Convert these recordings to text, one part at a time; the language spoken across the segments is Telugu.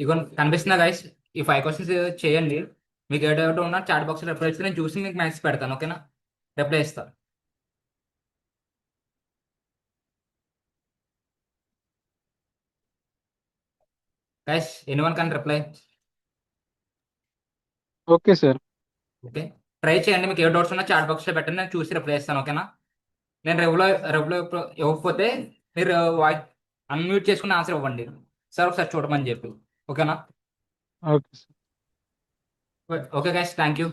ఇగో కనిపిస్తుందా గైస్? ఈ 5 క్వశ్చన్స్ చేయండి. మీకు ఏ డౌట్ ఉన్నా చాట్ బాక్స్ రిప్లై ఇస్తే నేను చూసి మీకు మ్యాథ్స్ పెడతాను. ఓకేనా? రిప్లై ఇస్తా. గైస్ ఎనీ వన్ కానీ reply. Okay sir. Okay, try చేయండి. మీకు ఏ డౌట్స్ ఉన్నా చాట్ బాక్స్లో పెట్టండి, నేను చూసి రిప్లై ఇస్తాను. ఓకేనా? నేను రెగ్యులర్ ఇవ్వకపోతే మీరు వాయిస్ అన్మ్యూట్ చేసుకుని ఆన్సర్ ఇవ్వండి, సార్ ఒకసారి చూడమని చెప్పి. ఓకేనా? Okay sir. Okay guys, thank you.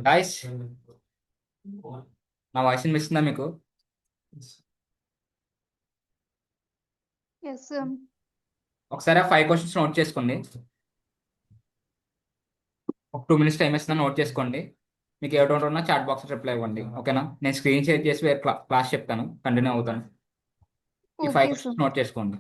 Guys, నా వాయిస్ వినిపిస్తుందా మీకు? ఎస్. ఒకసారి ఆ 5 క్వశ్చన్స్ నోట్ చేసుకోండి. ఒక 2 మినిట్స్ టైం ఇస్తున్నా, నోట్ చేసుకోండి. మీకు ఏ డౌట్ ఉన్నా చాట్ బాక్స్ రిప్లై ఇవ్వండి, ఓకేనా? నేను స్క్రీన్ షేర్ చేసి వేరే క్లాస్ చెప్తాను, కంటిన్యూ అవుతాను. ఈ five okay sir. Questions note చేసుకోండి.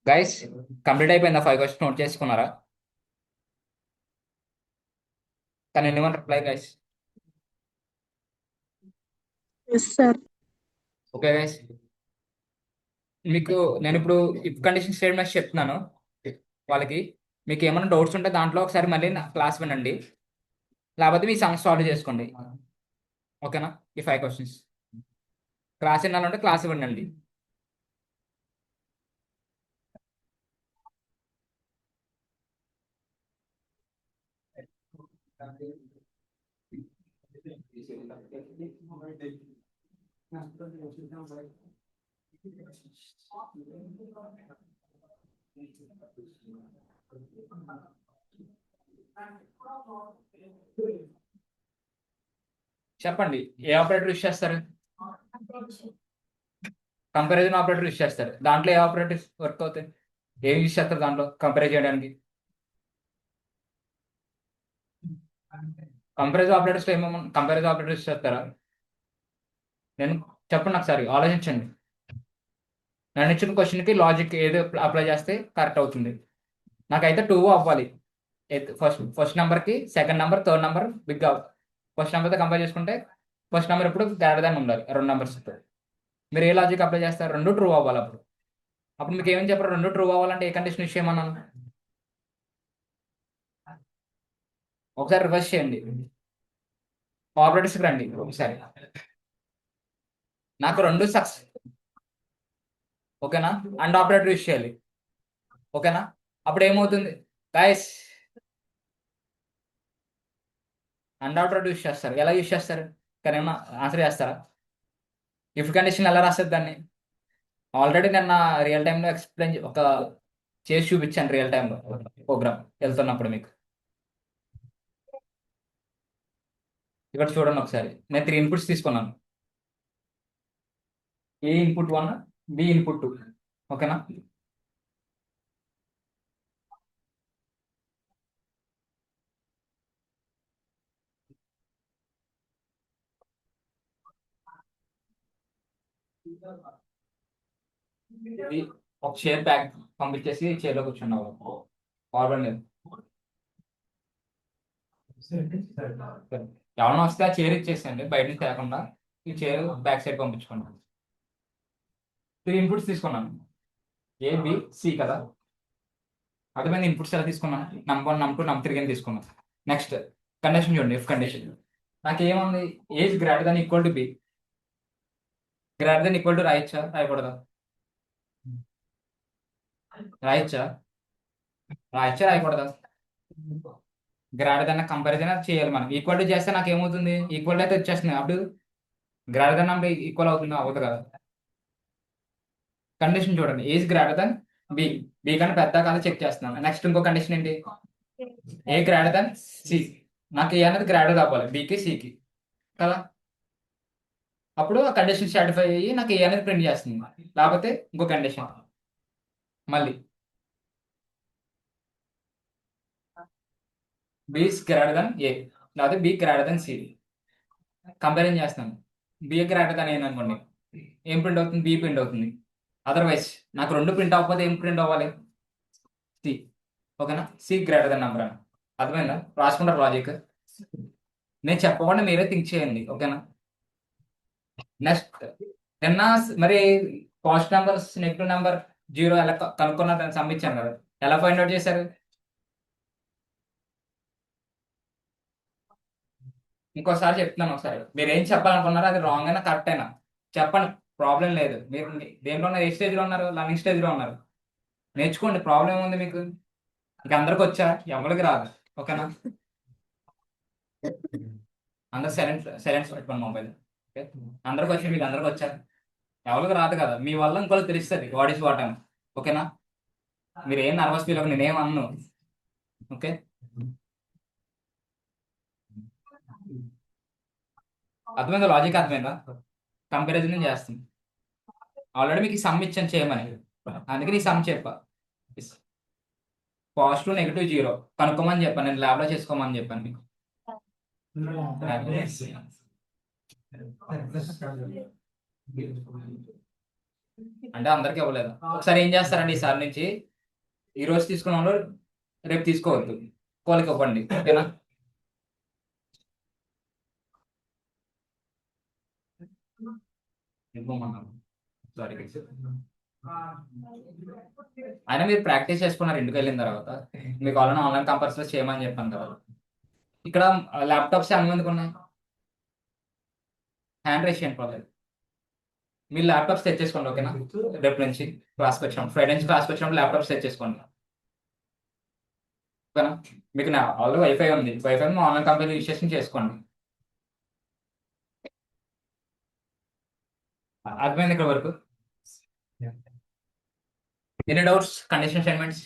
గైస్ కంప్లీట్ అయిపోయిందా 5 క్వశ్చన్ నోట్ చేసుకున్నారా? కానీ ఎన్ని reply guys? Yes sir. Okay guys, మీకు నేను ఇప్పుడు ఇఫ్ కండిషన్ స్టేట్మెంట్స్ చెప్తున్నాను వాళ్ళకి. మీకు ఏమైనా డౌట్స్ ఉంటే దాంట్లో ఒకసారి మళ్ళీ నా క్లాస్ వినండి, లేకపోతే మీ సమ్స్ సాల్వ్ చేసుకోండి. ఓకేనా? ఈ 5 క్వశ్చన్స్ క్లాస్ వినాలంటే క్లాస్ వినండి. చెప్పండి, ఏ ఆపరేటర్ యూస్ చేస్తారు? కంపారిజన్ ఆపరేటర్ యూస్ చేస్తారు. దాంట్లో ఏ ఆపరేటర్స్ వర్క్ అవుతాయి? ఏం యూస్ చేస్తారు దాంట్లో కంపేర్ చేయడానికి? కంపారిజన్ ఆపరేటర్స్ ఏమేమో కంపారిజన్ ఆపరేటర్స్ యూస్ చేస్తారా? నేను చెప్పండి ఒకసారి ఆలోచించండి. నేను ఇచ్చిన క్వశ్చన్కి లాజిక్ ఏది అప్లై చేస్తే కరెక్ట్ అవుతుంది? నాకైతే 2 అవ్వాలి. ఫస్ట్ నెంబర్కి second number third number big first నెంబర్తో కంపేర్ చేసుకుంటే ఫస్ట్ నెంబర్ ఇప్పుడు గ్రేటర్ దాన్ ఉండాలి 2 నెంబర్స్తో. మీరు ఏ లాజిక్ అప్లై చేస్తారు? 2 ట్రూ అవ్వాలి. అప్పుడు మీకు ఏమని చెప్పారు? 2 ట్రూ అవ్వాలంటే ఏ కండిషన్ యూస్ చేయమన్నాను? ఒకసారి రివర్స్ చేయండి, ఆపరేటర్స్కి రండి ఒకసారి. నాకు 2 సక్సెస్, ఓకేనా? అండ్ ఆపరేటర్ యూస్ చేయాలి, ఓకేనా? అప్పుడు ఏమవుతుంది గైస్? అండ్ ఆపరేటర్ యూస్ చేస్తారు. ఎలా యూస్ చేస్తారు? కానీ ఏమన్నా ఆన్సర్ చేస్తారా? ఇఫ్ కండిషన్ ఎలా రాస్తారు దాన్ని? ఆల్రెడీ నేను నా రియల్ టైంలో ఎక్స్ప్లెయిన్ ఒక చేసి చూపించాను రియల్ టైంలో ప్రోగ్రామ్ వెళ్తున్నప్పుడు మీకు. ఇక్కడ చూడండి ఒకసారి. నేను 3 ఇన్పుట్స్ తీసుకున్నాను. ఏ ఇన్పుట్ 1, బి ఇన్పుట్ 2, ఓకేనా? ఇది ఒక చైర్ బ్యాగ్ పంపించేసి చైర్లో కూర్చున్నావు. ఫార్వర్డ్ లేదు. ఎవరైనా వస్తే ఆ చైర్ ఇచ్చేసేయండి, బయట నుంచి తేకుండా. ఈ చైర్ బ్యాక్ సైడ్ పంపించుకున్నాను. 3 ఇన్పుట్స్ తీసుకున్నాను, ఏ బి సి కదా. అర్థమైంది? ఇన్పుట్స్ ఎలా తీసుకున్నాను? నంబర్ 1, నంబర్ 2, నంబర్ 3 అని తీసుకున్నాను. నెక్స్ట్ కండిషన్ చూడండి, ఇఫ్ కండిషన్. నాకు ఏముంది? Age greater than equal to B. Greater than equal to రాయొచ్చా రాయకూడదా? రాయొచ్చా రాయకూడదా? గ్రేటర్ దాన్ కంపారిజన్ చేయాలి మనం. ఈక్వల్ టు చేస్తే నాకు ఏమవుతుంది? ఈక్వల్ అయితే వచ్చేస్తుంది. అప్పుడు గ్రేటర్ దాన్ అంటే ఈక్వల్ అవుతుంది అవుతుంది కదా. కండిషన్ చూడండి, A's greater than B. B కన్నా పెద్ద కాదు చెక్ చేస్తున్నాను. నెక్స్ట్ ఇంకో కండిషన్ ఏంటి? A greater than C. నాకు ఏ అనేది గ్రేటర్ అవ్వాలి బికి సికి కదా. అప్పుడు ఆ కండిషన్ సాటిస్ఫై అయ్యి నాకు ఏ అనేది ప్రింట్ చేస్తుంది. లేకపోతే ఇంకో కండిషన్ మళ్ళీ బి గ్రేటర్ దాన్ ఏ, లేకపోతే B greater than C. Comparison చేస్తాను. బి గ్రేటర్ దాన్ ఏందనుకోండి, ఏం ప్రింట్ అవుతుంది? బి ప్రింట్ అవుతుంది. అదర్వైజ్ నాకు 2 ప్రింట్ అవ్వకపోతే ఏం ప్రింట్ అవ్వాలి? సి, ఓకేనా? సి గ్రేటర్ దాన్ నెంబర్ అని. అర్థమైందా? రాసుకుంటారు లాజిక్. నేను చెప్పకుండా మీరే థింక్ చేయండి, ఓకేనా? నెక్స్ట్ నిన్న మరి పాజిటివ్ నెంబర్స్ నెగిటివ్ నెంబర్ 0 ఎలా కనుక్కున్న సంపించాను కదా, ఎలా ఫైండ్ అవుట్ చేశారు? ఇంకోసారి చెప్తున్నాను ఒకసారి. మీరు ఏం చెప్పాలనుకున్నారో అది రాంగ్ అయినా కరెక్ట్ అయినా చెప్పండి, ప్రాబ్లం లేదు. మీరు దేంట్లో ఉన్నారు? ఏ స్టేజ్లో ఉన్నారు? లర్నింగ్ స్టేజ్లో ఉన్నారు. నేర్చుకోండి, ప్రాబ్లం ఏముంది మీకు? ఇక అందరికి వచ్చా? ఎవరికి రాదు, ఓకేనా? అందరు సైలెంట్ పెట్టుకోండి మొబైల్. ఓకే, అందరికి వచ్చి మీకు అందరికి వచ్చారు, ఎవరికి రాదు కదా. మీ వల్ల ఇంకోటి తెలుస్తుంది వాట్ ఈస్ వాట్ అని, ఓకేనా? మీరు ఏం నర్వస్ ఫీల్ అవ్వకండి, నేనేం అన్ను. ఓకే, అర్థమైందా? లాజిక్ అర్థమైందా? కంపారిజన్ చేస్తుంది. ఆల్రెడీ మీకు సమ్ ఇచ్చాను చేయమని, అందుకని ఈ సమ్ చెప్పా. పాజిటివ్ నెగిటివ్ 0 కనుక్కోమని చెప్పాను, నేను ల్యాబ్లో చేసుకోమని చెప్పాను మీకు. అంటే అందరికి ఇవ్వలేదు. ఒకసారి ఏం చేస్తారండి ఈసారి నుంచి ఈ రోజు తీసుకున్న వాళ్ళు రేపు తీసుకోవద్దు, కోళ్ళకి ఇవ్వండి, ఓకేనా? సారీ, అయినా మీరు ప్రాక్టీస్ చేసుకున్నారు ఇంటికి వెళ్ళిన తర్వాత. మీకు ఆల్రెడీ ఆన్లైన్ కంపల్సరీ చేయమని చెప్పాను కదా. ఇక్కడ ల్యాప్టాప్స్ ఎంతమందికి ఉన్నాయి? హ్యాండ్ రైస్ చేయండి, పర్లేదు. మీరు ల్యాప్టాప్స్ తెచ్చేసుకోండి, ఓకేనా? రేపు నుంచి క్లాస్కి వచ్చినప్పుడు, ఫ్రైడే నుంచి క్లాస్కి వచ్చినప్పుడు ల్యాప్టాప్స్ తెచ్చేసుకోండి, ఓకేనా? మీకు ఆల్రెడీ వైఫై ఉంది, వైఫై ఆన్లైన్ కంపెనీ రిజిస్ట్రేషన్ చేసుకోండి. అర్థమైంది ఇక్కడ వరకు? Any doubts? కండిషన్ స్టేట్మెంట్స్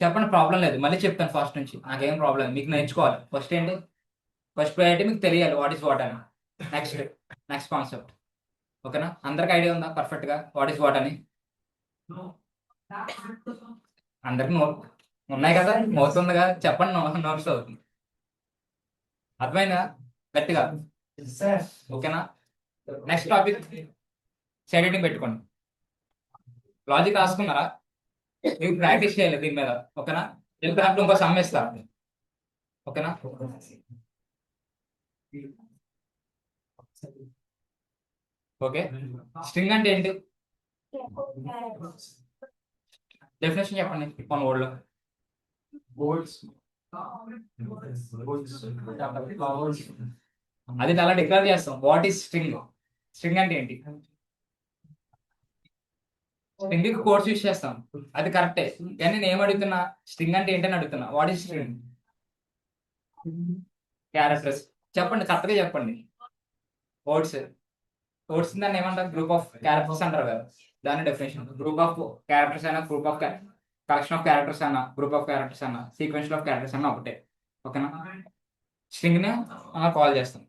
చెప్పండి, ప్రాబ్లం లేదు. మళ్ళీ చెప్తాను ఫస్ట్ నుంచి, నాకేం ప్రాబ్లం. మీకు నేర్చుకోవాలి. ఫస్ట్ ఏంటి? ఫస్ట్ ప్రయారిటీ మీకు తెలియాలి వాట్ ఈస్ వాట్ అని. నెక్స్ట్ నెక్స్ట్ కాన్సెప్ట్, ఓకేనా? అందరికి ఐడియా ఉందా పర్ఫెక్ట్గా వాట్ ఈస్ వాట్ అని? అందరికి ఉన్నాయి కదా, మోతుంది కదా, చెప్పండి. నోట్స్ అవుతుంది, అర్థమైందా? గట్టిగా, ఓకేనా? నెక్స్ట్ టాపిక్ సైడ్ హెడ్డింగ్ పెట్టుకోండి. లాజిక్ రాసుకున్నారా? మీకు ప్రాక్టీస్ చేయాలి దీని మీద, ఓకేనా? వెళ్ళిపోయినప్పుడు ఇంకో సమ్ ఇస్తా, ఓకేనా? ఓకే, స్ట్రింగ్ అంటే ఏంటి? డెఫినేషన్ చెప్పండి వన్ వర్డ్ లో. అది అలా డిక్లేర్ చేస్తాం. What is string? స్ట్రింగ్ అంటే ఏంటి? స్ట్రింగ్ కోడ్స్ యూస్ చేస్తాం, అది కరెక్టే. కానీ నేను ఏం అడుగుతున్నా, స్ట్రింగ్ అంటే ఏంటని అడుగుతున్నా. What is string? క్యారెక్టర్స్. చెప్పండి, కరెక్ట్గా చెప్పండి. వర్డ్స్. వర్డ్స్ దాన్ని ఏమంటారు? గ్రూప్ ఆఫ్ క్యారెక్టర్స్ అంటారు కదా, దాని డెఫినేషన్. గ్రూప్ ఆఫ్ క్యారెక్టర్స్ అయినా, group of collection of characters అన్నా, గ్రూప్ ఆఫ్ క్యారెక్టర్స్ అన్నా, సీక్వెన్స్ ఆఫ్ క్యారెక్టర్స్ అన్నా ఒకటే, ఓకేనా? స్ట్రింగ్ ని కాల్ చేస్తాం.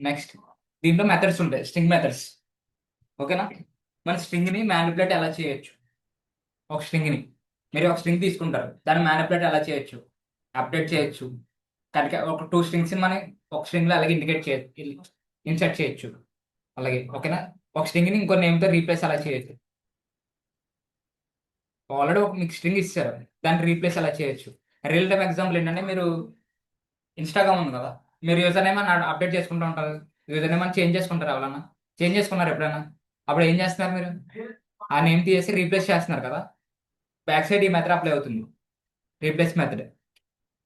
నెక్స్ట్ దీంట్లో మెథడ్స్ ఉంటాయి, స్ట్రింగ్ మెథడ్స్, ఓకేనా? మన స్ట్రింగ్ ని మ్యానిపులేట్ ఎలా చేయొచ్చు? ఒక స్ట్రింగ్ ని మీరు ఒక స్ట్రింగ్ తీసుకుంటారు, దాన్ని మ్యానిపులేట్ ఎలా చేయొచ్చు? అప్డేట్ చేయొచ్చు. కనుక ఒక 2 స్ట్రింగ్స్ మనం ఒక స్ట్రింగ్ లో అలాగే ఇండికేట్ చేయొచ్చు, ఇన్సర్ట్ చేయొచ్చు, అలాగే, ఓకేనా? ఒక స్ట్రింగ్ ని ఇంకో నేమ్ తో రీప్లేస్ అలా చేయొచ్చు. ఆల్రెడీ ఒక మీకు స్ట్రింగ్ ఇస్తారు, దాన్ని రీప్లేస్ అలా చేయొచ్చు. రియల్ టైమ్ ఎగ్జాంపుల్ ఏంటంటే, మీరు ఇన్స్టాగ్రామ్ ఉంది కదా, మీరు యూజర్ నేమ్ అని అప్డేట్ చేసుకుంటూ ఉంటారు, యూజర్ నేమ్ అని చేంజ్ చేసుకుంటారు. ఎవరన్నా చేంజ్ చేసుకున్నారు ఎప్పుడైనా? అప్పుడు ఏం చేస్తున్నారు మీరు? ఆ నేమ్ తీసేసి రీప్లేస్ చేస్తున్నారు కదా, బ్యాక్ సైడ్ ఈ మెథడ్ అప్లై అవుతుంది, రీప్లేస్ మెథడ్,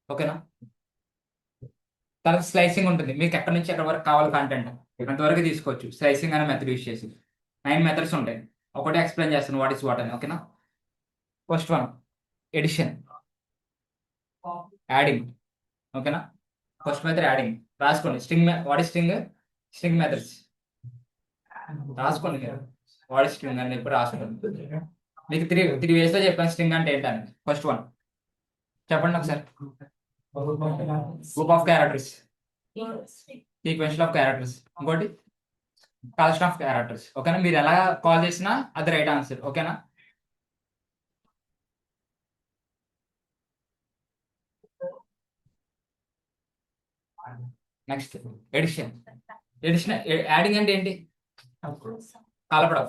ఓకేనా? తర్వాత స్లైసింగ్ ఉంటుంది, మీకు ఎక్కడి నుంచి ఎక్కడి వరకు కావాలి కంటెంట్, అంతవరకు తీసుకోవచ్చు స్లైసింగ్ అనే మెథడ్ యూస్ చేసి. 9 మెథడ్స్ ఉంటాయి, ఒకటే ఎక్స్ప్లెయిన్ చేస్తాను వాట్ ఇస్ వాట్ అని, ఓకేనా? ఫస్ట్ వన్ ఎడిషన్, యాడింగ్, ఓకేనా? First method adding. రాసుకోండి, string what is string? String methods రాసుకోండి మీరు. వాట్ ఇస్ స్ట్రింగ్ అని ఎప్పుడు రాసుకోండి. మీకు త్రీ వేస్ లో చెప్పాను స్ట్రింగ్ అంటే ఏంటని. ఫస్ట్ వన్ చెప్పండి ఒకసారి. Group of characters, sequence of characters, ఇంకోటి కలెక్షన్ ఆఫ్ క్యారెక్టర్స్, ఓకేనా? మీరు ఎలా కాల్ చేసినా అది రైట్ ఆన్సర్, ఓకేనా? Next addition. ఎడిషన్ యాడింగ్ అంటే ఏంటి? కలపడం.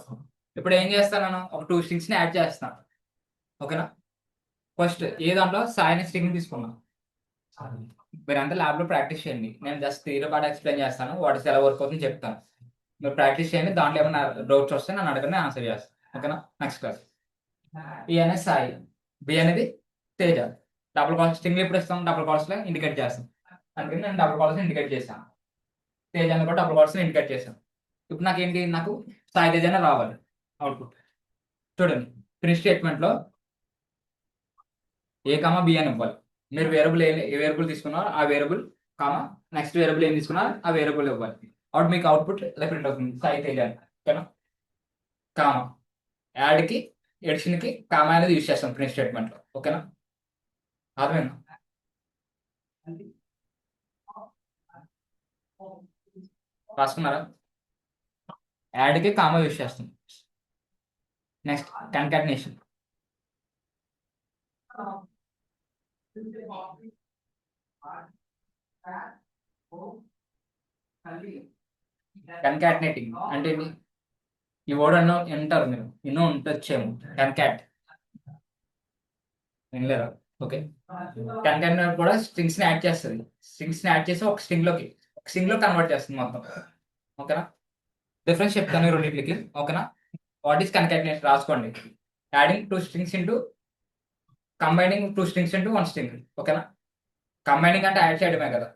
ఇప్పుడు ఏం చేస్తాను, నేను ఒక 2 స్ట్రింగ్స్ ని యాడ్ చేస్తాను, ఓకేనా? ఫస్ట్ ఏ దాంట్లో సాయిని స్ట్రింగ్ తీసుకున్నాను. మీరు అంతా ల్యాబ్ లో ప్రాక్టీస్ చేయండి, నేను జస్ట్ థియరీ పార్ట్ ఎక్స్ప్లెయిన్ చేస్తాను, వాట్ ఇస్ ఎలా వర్క్ అవుతుందని చెప్తాను. మీరు ప్రాక్టీస్ చేయండి, దాంట్లో ఏమైనా డౌట్స్ వస్తే నన్ను అడగండి, ఆన్సర్ చేస్తాను, ఓకేనా? Next class. ఈ అనేది సాయి, బి అనేది తేజ. డబుల్ కాల్స్ స్ట్రింగ్ ఎప్పుడు ఇస్తాం? డబుల్ కాల్స్ లో ఇండికేట్ చేస్తాం, అందుకని నేను డబుల్ కాల్స్ ఇండికేట్ చేశాను. తేజ అని కూడా డబుల్ కాల్స్ ఇండికేట్ చేశాను. ఇప్పుడు నాకేంటి, నాకు సాయి తేజ అనే రావాలి అవుట్పుట్. చూడండి, ప్రింట్ స్టేట్మెంట్ లో ఏ కామా బి అని ఇవ్వాలి. మీరు వేరియబుల్ ఏ వేరియబుల్ తీసుకున్నారో ఆ వేరియబుల్ కామా నెక్స్ట్ వేరియబుల్ ఏం తీసుకున్నారో ఆ వేరియబుల్ ఇవ్వాలి. అప్పుడు మీకు అవుట్పుట్ ఇలా ప్రింట్ అవుతుంది, సాయి తేజ అని, ఓకేనా? కామా యాడ్ కి ఎడిషన్ కి కామా అనేది యూజ్ చేస్తాం ప్రింట్ స్టేట్మెంట్ లో, ఓకేనా? అర్థమైందా? రాసుకున్నారా? యాడ్ కి కామా యూజ్ చేస్తాం. Next concatenation. కన్కాటినేటింగ్ అంటే ఏంటి? ఈ వర్డ్ అన్న వింటారు మీరు, ఎన్నో ఉండొచ్చేమో. కన్కాట్ వినలేరా? ఓకే. కన్కాటినేట్ కూడా స్ట్రింగ్స్ ని యాడ్ చేస్తుంది. స్ట్రింగ్స్ ని యాడ్ చేసి ఒక స్ట్రింగ్ లో కన్వర్ట్ చేస్తుంది మొత్తం. ఓకేనా? డిఫరెన్స్ చెప్తాను ఈ రెండింటికి. ఓకేనా? వాట్ ఈస్ కన్కాటినేట్ రాసుకోండి. Adding two strings into combining two strings into one string. ఓకేనా? కంబైనింగ్ అంటే యాడ్ చేయడమే కదా.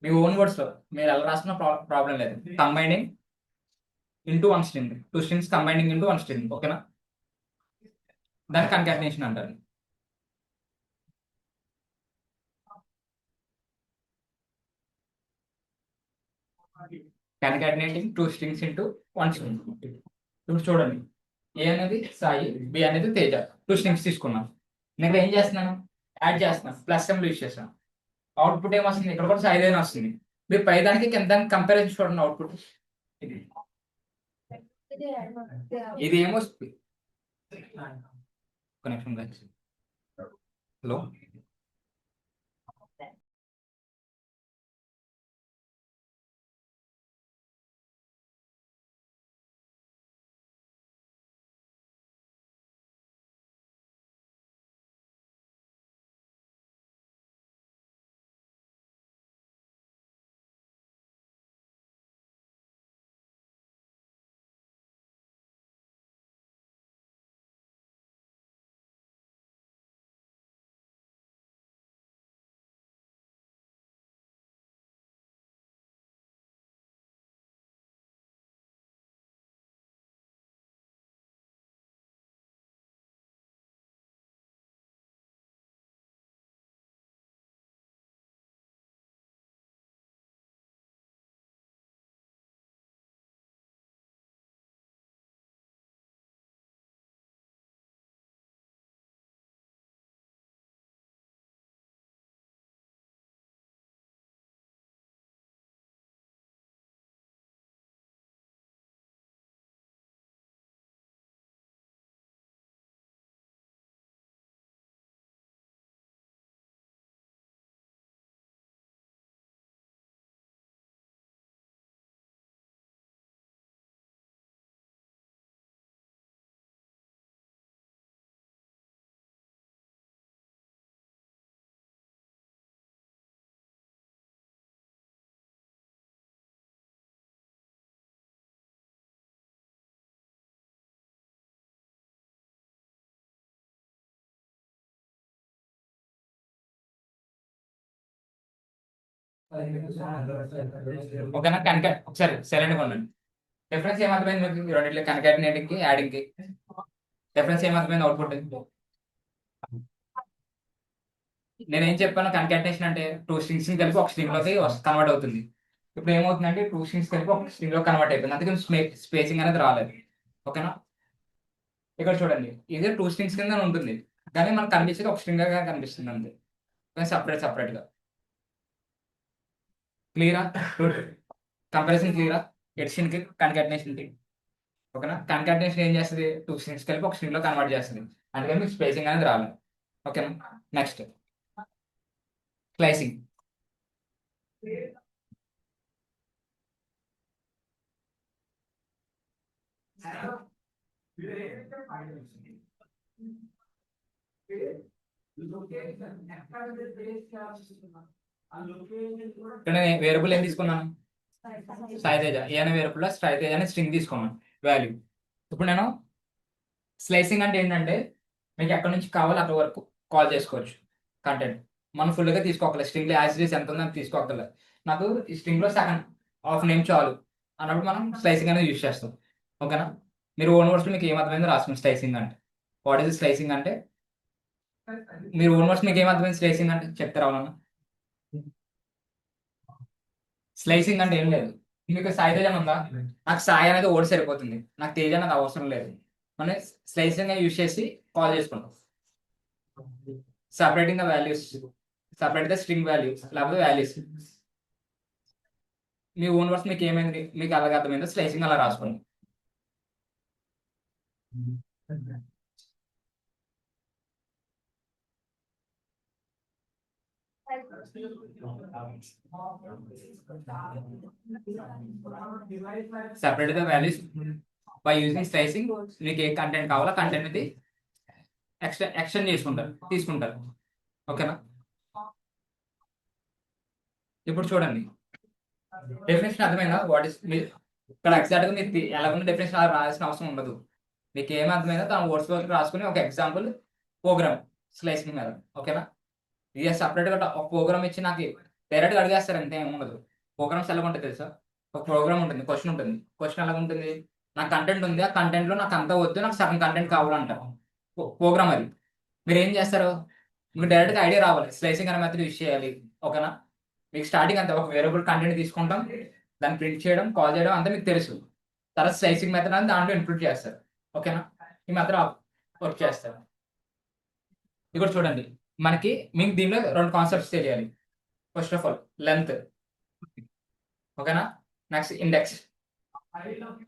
మీ ఓన్ వర్డ్స్ లో మీరు ఎలా రాసుకున్న ప్రాబ్లం లేదు. Combining into one string, two strings combining into one string. ఓకేనా? దాన్ని కన్కాటినేషన్ అంటారు. Concatenating two strings into one string. ఇప్పుడు చూడండి, ఏ అనేది సాయి, బి అనేది తేజ. టూ స్ట్రింగ్స్ తీసుకున్నాను. నేను ఏం చేస్తున్నాను? యాడ్ చేస్తున్నాను. ప్లస్ సింబల్ యూజ్ చేస్తాను. అవుట్పుట్ ఏమొస్తుంది? ఇక్కడ కూడా సాయి అని వస్తుంది. మీరు పై దానికి కింద దానికి కంపారిజన్ చూడండి. అవుట్పుట్ ఇది ఏమొస్తుంది? కనెక్షన్ కలిసి హలో. ఓకేనా? ఒకసారి సైలెంట్ గా ఉండండి. డిఫరెన్స్ ఏమర్థమైంది మీకు? ఈ రెండింటిలో కన్కాటినేటింగ్ కి యాడింగ్ కి డిఫరెన్స్ ఏమర్థమైంది? అవుట్పుట్ నేనేం చెప్పాను? కన్కాటినేషన్ అంటే టూ స్ట్రింగ్స్ ని కలిపి ఒక స్ట్రింగ్ లోకి కన్వర్ట్ అవుతుంది. ఇప్పుడు ఏమవుతుందంటే టూ స్ట్రింగ్స్ కలిపి ఒక స్ట్రింగ్ లో కన్వర్ట్ అయిపోయింది. అందుకని స్పేసింగ్ అనేది రాలేదు. ఓకేనా? ఇక్కడ చూడండి, ఇది టూ స్ట్రింగ్స్ కింద ఉంటుంది, కానీ మనకు కనిపించేది ఒక స్ట్రింగ్ గా కనిపిస్తుంది అంతే, సపరేట్ గా. క్లియరా? కంపారిజన్ క్లియరా? ఎడిషన్ కి కన్కాటినేషన్ కి. ఓకేనా? కన్కాటినేషన్ ఏం చేస్తుంది? టూ స్ట్రింగ్స్ కలిపి ఒక స్ట్రింగ్ లో కన్వర్ట్ చేస్తుంది. అందుకని మీకు స్పేసింగ్ అనేది రాలేదు. ఓకేనా? Next slicing. ఇక్కడ నేను వేరియబుల్ ఏం తీసుకున్నాను? సాయితేజ. ఏ అనే వేరియబుల్ సాయితేజ అనే స్ట్రింగ్ తీసుకున్నాను వాల్యూ. ఇప్పుడు నేను స్లైసింగ్ అంటే ఏంటంటే మీకు ఎక్కడి నుంచి కావాలో అక్కడ వరకు కాల్ చేసుకోవచ్చు కంటెంట్. మనం ఫుల్గా తీసుకోగల స్ట్రింగ్ యాజ్ డీస్ ఎంత ఉందని తీసుకోగల. నాకు ఈ స్ట్రింగ్ లో సగం హాఫ్ నేమ్ చాలు అన్నప్పుడు మనం స్లైసింగ్ అనేది యూజ్ చేస్తాం. ఓకేనా? మీరు ఓన్ వర్డ్స్ మీకు ఏమర్థమైందో రాసుకోండి. స్లైసింగ్ అంటే వాట్ ఈస్ స్లైసింగ్ అంటే, మీరు ఓన్ వర్డ్స్ మీకు ఏమర్థమైంది స్లైసింగ్ అంటే చెప్తారా? అవునా? స్లైసింగ్ అంటే ఏం లేదు. మీకు సాయి తేజ ఉందా? నాకు సాయి అనేది ఓడి సరిపోతుంది, నాకు తేజ అనేది అవసరం లేదు. మనం స్లైసింగ్ యూజ్ చేసి కాల్ చేసుకుంటాం. Separating the values, separate the string values లేకపోతే వాల్యూస్. మీ ఓన్ వర్డ్స్ మీకు ఏమైంది, మీకు అలాగ అర్థమైందో స్లైసింగ్ అలా రాసుకోండి. Separate the values by using slicing. మీకు ఏ కంటెంట్ కావాలో కంటెంట్ ఇది ఎక్స్టెండ్ చేసుకుంటారు, తీసుకుంటారు. ఓకేనా? ఇప్పుడు చూడండి, డెఫినేషన్ అర్థమైందా? వాట్ ఇస్ ఇక్కడ ఎగ్జాక్ట్ గా మీరు ఎలాగో డెఫినేషన్ అలా రాయాల్సిన అవసరం ఉండదు. మీకు ఏం అర్థమైందో తన వర్డ్స్ వరకు రాసుకుని ఒక ఎగ్జాంపుల్ ప్రోగ్రామ్ స్లైసింగ్ మీద. ఓకేనా? ఇది సపరేట్ గా ఒక ప్రోగ్రామ్ ఇచ్చి నాకు డైరెక్ట్ గా అడిగేస్తారు, అంతే ఏమి ఉండదు. ప్రోగ్రామ్స్ ఎలా ఉంటుంది తెలుసా? ఒక ప్రోగ్రామ్ ఉంటుంది, క్వశ్చన్ ఉంటుంది. క్వశ్చన్ ఎలా ఉంటుంది? నాకు కంటెంట్ ఉంది, ఆ కంటెంట్ లో నాకు అంతా వద్దు, నాకు సగం కంటెంట్ కావాలంటారు. ప్రోగ్రామ్ అది. మీరు ఏం చేస్తారు? మీకు డైరెక్ట్ గా ఐడియా రావాలి, స్లైసింగ్ అనే మెథడ్ యూజ్ చేయాలి. ఓకేనా? మీకు స్టార్టింగ్ అంతా ఒక వేరియబుల్ కంటెంట్ తీసుకుంటాం, దాన్ని ప్రింట్ చేయడం, కాల్ చేయడం అంతా మీకు తెలుసు. తర్వాత స్లైసింగ్ మెథడ్ అని దాంట్లో ఇంక్లూడ్ చేస్తారు. ఓకేనా? ఈ మెథడ్ వర్క్ చేస్తారు. ఇక్కడ చూడండి, మీకు దీనిలో రెండు కాన్సెప్ట్స్ తెలియాలి. First of all length. ఓకేనా? Next index.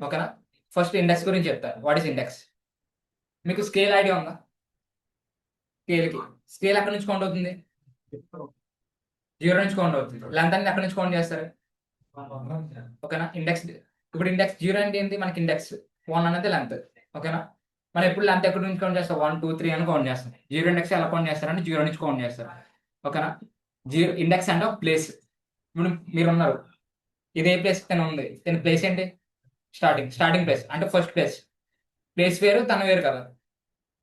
ఓకేనా? ఫస్ట్ ఇండెక్స్ గురించి చెప్తారు. What is index? మీకు స్కేల్ ఐడియా ఉందా? స్కేల్ ఎక్కడి నుంచి కౌంట్ అవుతుంది? 0 నుంచి కౌంట్ అవుతుంది. లెంత్ అనేది ఎక్కడి నుంచి కౌంట్ చేస్తారు? ఓకేనా? ఇండెక్స్. ఇప్పుడు ఇండెక్స్ 0 అంటే ఏంటి? మనకి ఇండెక్స్ 1 అనేది లెంత్. ఓకేనా? మనం ఎప్పుడు లెంత్ ఎక్కడి నుంచి కౌంట్ చేస్తాం? 1 2 3 అని కౌంట్ చేస్తాం. 0 ఇండెక్స్ ఎలా కౌంట్ చేస్తారంటే 0 నుంచి కౌంట్ చేస్తారు. ఓకేనా? 0 ఇండెక్స్ అంటే ఒక ప్లేస్. ఇప్పుడు మీరు ఉన్నారు, ఇదే ప్లేస్ తను ఉంది, తన ప్లేస్ ఏంటి? స్టార్టింగ్ ప్లేస్ అంటే ఫస్ట్ ప్లేస్. ప్లేస్ వేరు, తన వేరు కదా.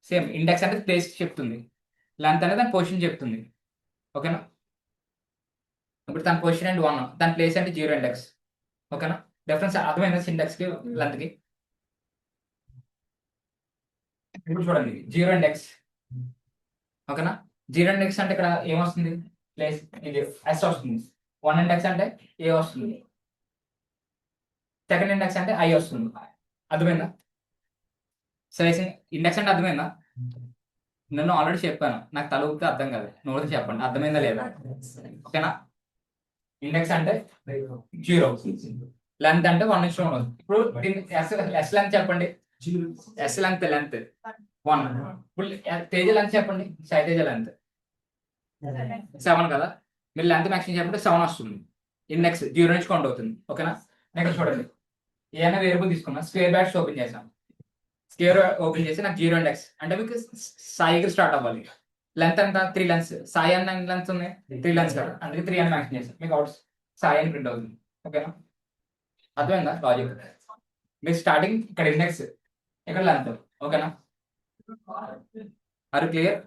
సేమ్ ఇండెక్స్ అంటే ప్లేస్ చెప్తుంది, లెంత్ అనేది దాని పొజిషన్ చెప్తుంది. ఓకేనా? ఇప్పుడు తన పొజిషన్ అంటే 1, దాని ప్లేస్ అంటే 0 ఇండెక్స్. ఓకేనా? డిఫరెన్స్ అర్థమైందా ఇండెక్స్ కి లెంత్ కి? ఇప్పుడు చూడండి, 0 ఇండెక్స్. ఓకేనా? 0 ఇండెక్స్ అంటే ఇక్కడ ఏమొస్తుంది? ప్లేస్ ఇది ఎస్ వస్తుంది. 1 ఇండెక్స్ అంటే ఏ వస్తుంది. సెకండ్ ఇండెక్స్ అంటే ఐ వస్తుంది. అర్థమైందా? స్లైసింగ్ ఇండెక్స్ అంటే అర్థమైందా? నేను ఆల్రెడీ చెప్పాను, నాకు తల ఊపితే అర్థం కాదు. నోటి చెప్పండి, అర్థమైందా లేదా? ఓకేనా? ఇండెక్స్ అంటే 0, లెంత్ అంటే 1 నుంచి 1. ఇప్పుడు ఎస్ లెంత్ చెప్పండి. S length 1. ఇప్పుడు తేజ లెంత్ చెప్పండి. తేజ లెంత్ 7 కదా. మీరు లెంత్ మ్యాక్సిమం చెప్పండి, 7 వస్తుంది. ఇండెక్స్ 0 నుంచి కౌంట్ అవుతుంది. ఓకేనా? నెక్స్ట్ చూడండి, ఏమైనా వేరియబుల్ తీసుకున్నా, స్క్వేర్ బ్రాకెట్స్ ఓపెన్ చేసాం. స్క్వేర్ ఓపెన్ చేసి నాకు 0 ఇండెక్స్ అంటే మీకు సాయికి స్టార్ట్ అవ్వాలి. లెంత్ ఎంత? 3 లెన్స్. సాయి అన్న లెన్స్ ఉన్నాయి, 3 లెన్స్ కదా, అందుకే 3 అని మ్యాక్సిమం చేస్తాం. మీకు అవుట్ సాయి అని ప్రింట్ అవుతుంది. ఓకేనా? అర్థమైందా లాజిక్? మీరు స్టార్టింగ్ ఇక్కడ ఇండెక్స్, ఇక్కడ లెంత్. ఓకేనా? Are clear?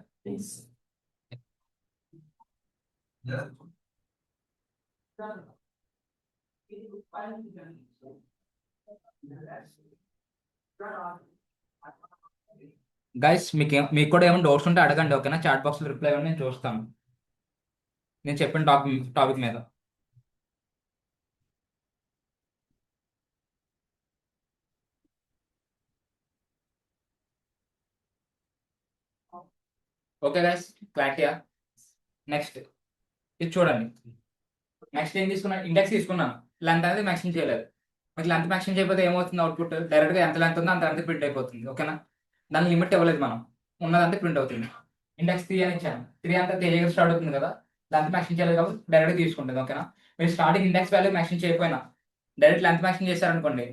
గైస్, మీకు కూడా ఏమైనా డౌట్స్ ఉంటే అడగండి. ఓకేనా? చాట్ బాక్స్ లో రిప్లై ఇవ్వండి, నేను చూస్తాను నేను చెప్పిన టాపిక్ మీద. Okay guys, క్లారిటీయా? నెక్స్ట్ ఇది చూడండి. నెక్స్ట్ ఏం తీసుకున్నా? ఇండెక్స్ తీసుకున్నాను, లెంత్ అనేది మ్యాక్సిమం చేయలేదు. మీకు లెంత్ మ్యాక్సిమం చేయకపోతే ఏమవుతుంది? అవుట్పుట్ డైరెక్ట్గా ఎంత లెంత్ ఉందో అంత ప్రింట్ అయిపోతుంది. ఓకేనా? దాని లిమిట్ ఇవ్వలేదు మనం, ఉన్నదంతా ప్రింట్ అవుతుంది. ఇండెక్స్ 3 అని ఇచ్చాను. 3 అంతా తేలిగా స్టార్ట్ అవుతుంది కదా, లెంత్ మ్యాక్సిమం చేయలేదు కాబట్టి డైరెక్ట్గా తీసుకుంటుంది. ఓకేనా? మీరు స్టార్టింగ్ ఇండెక్స్ వాల్యూ మ్యాక్సిమం చేయకపోయినా డైరెక్ట్ లెంత్ మ్యాక్సిమం చేశారనుకోండి,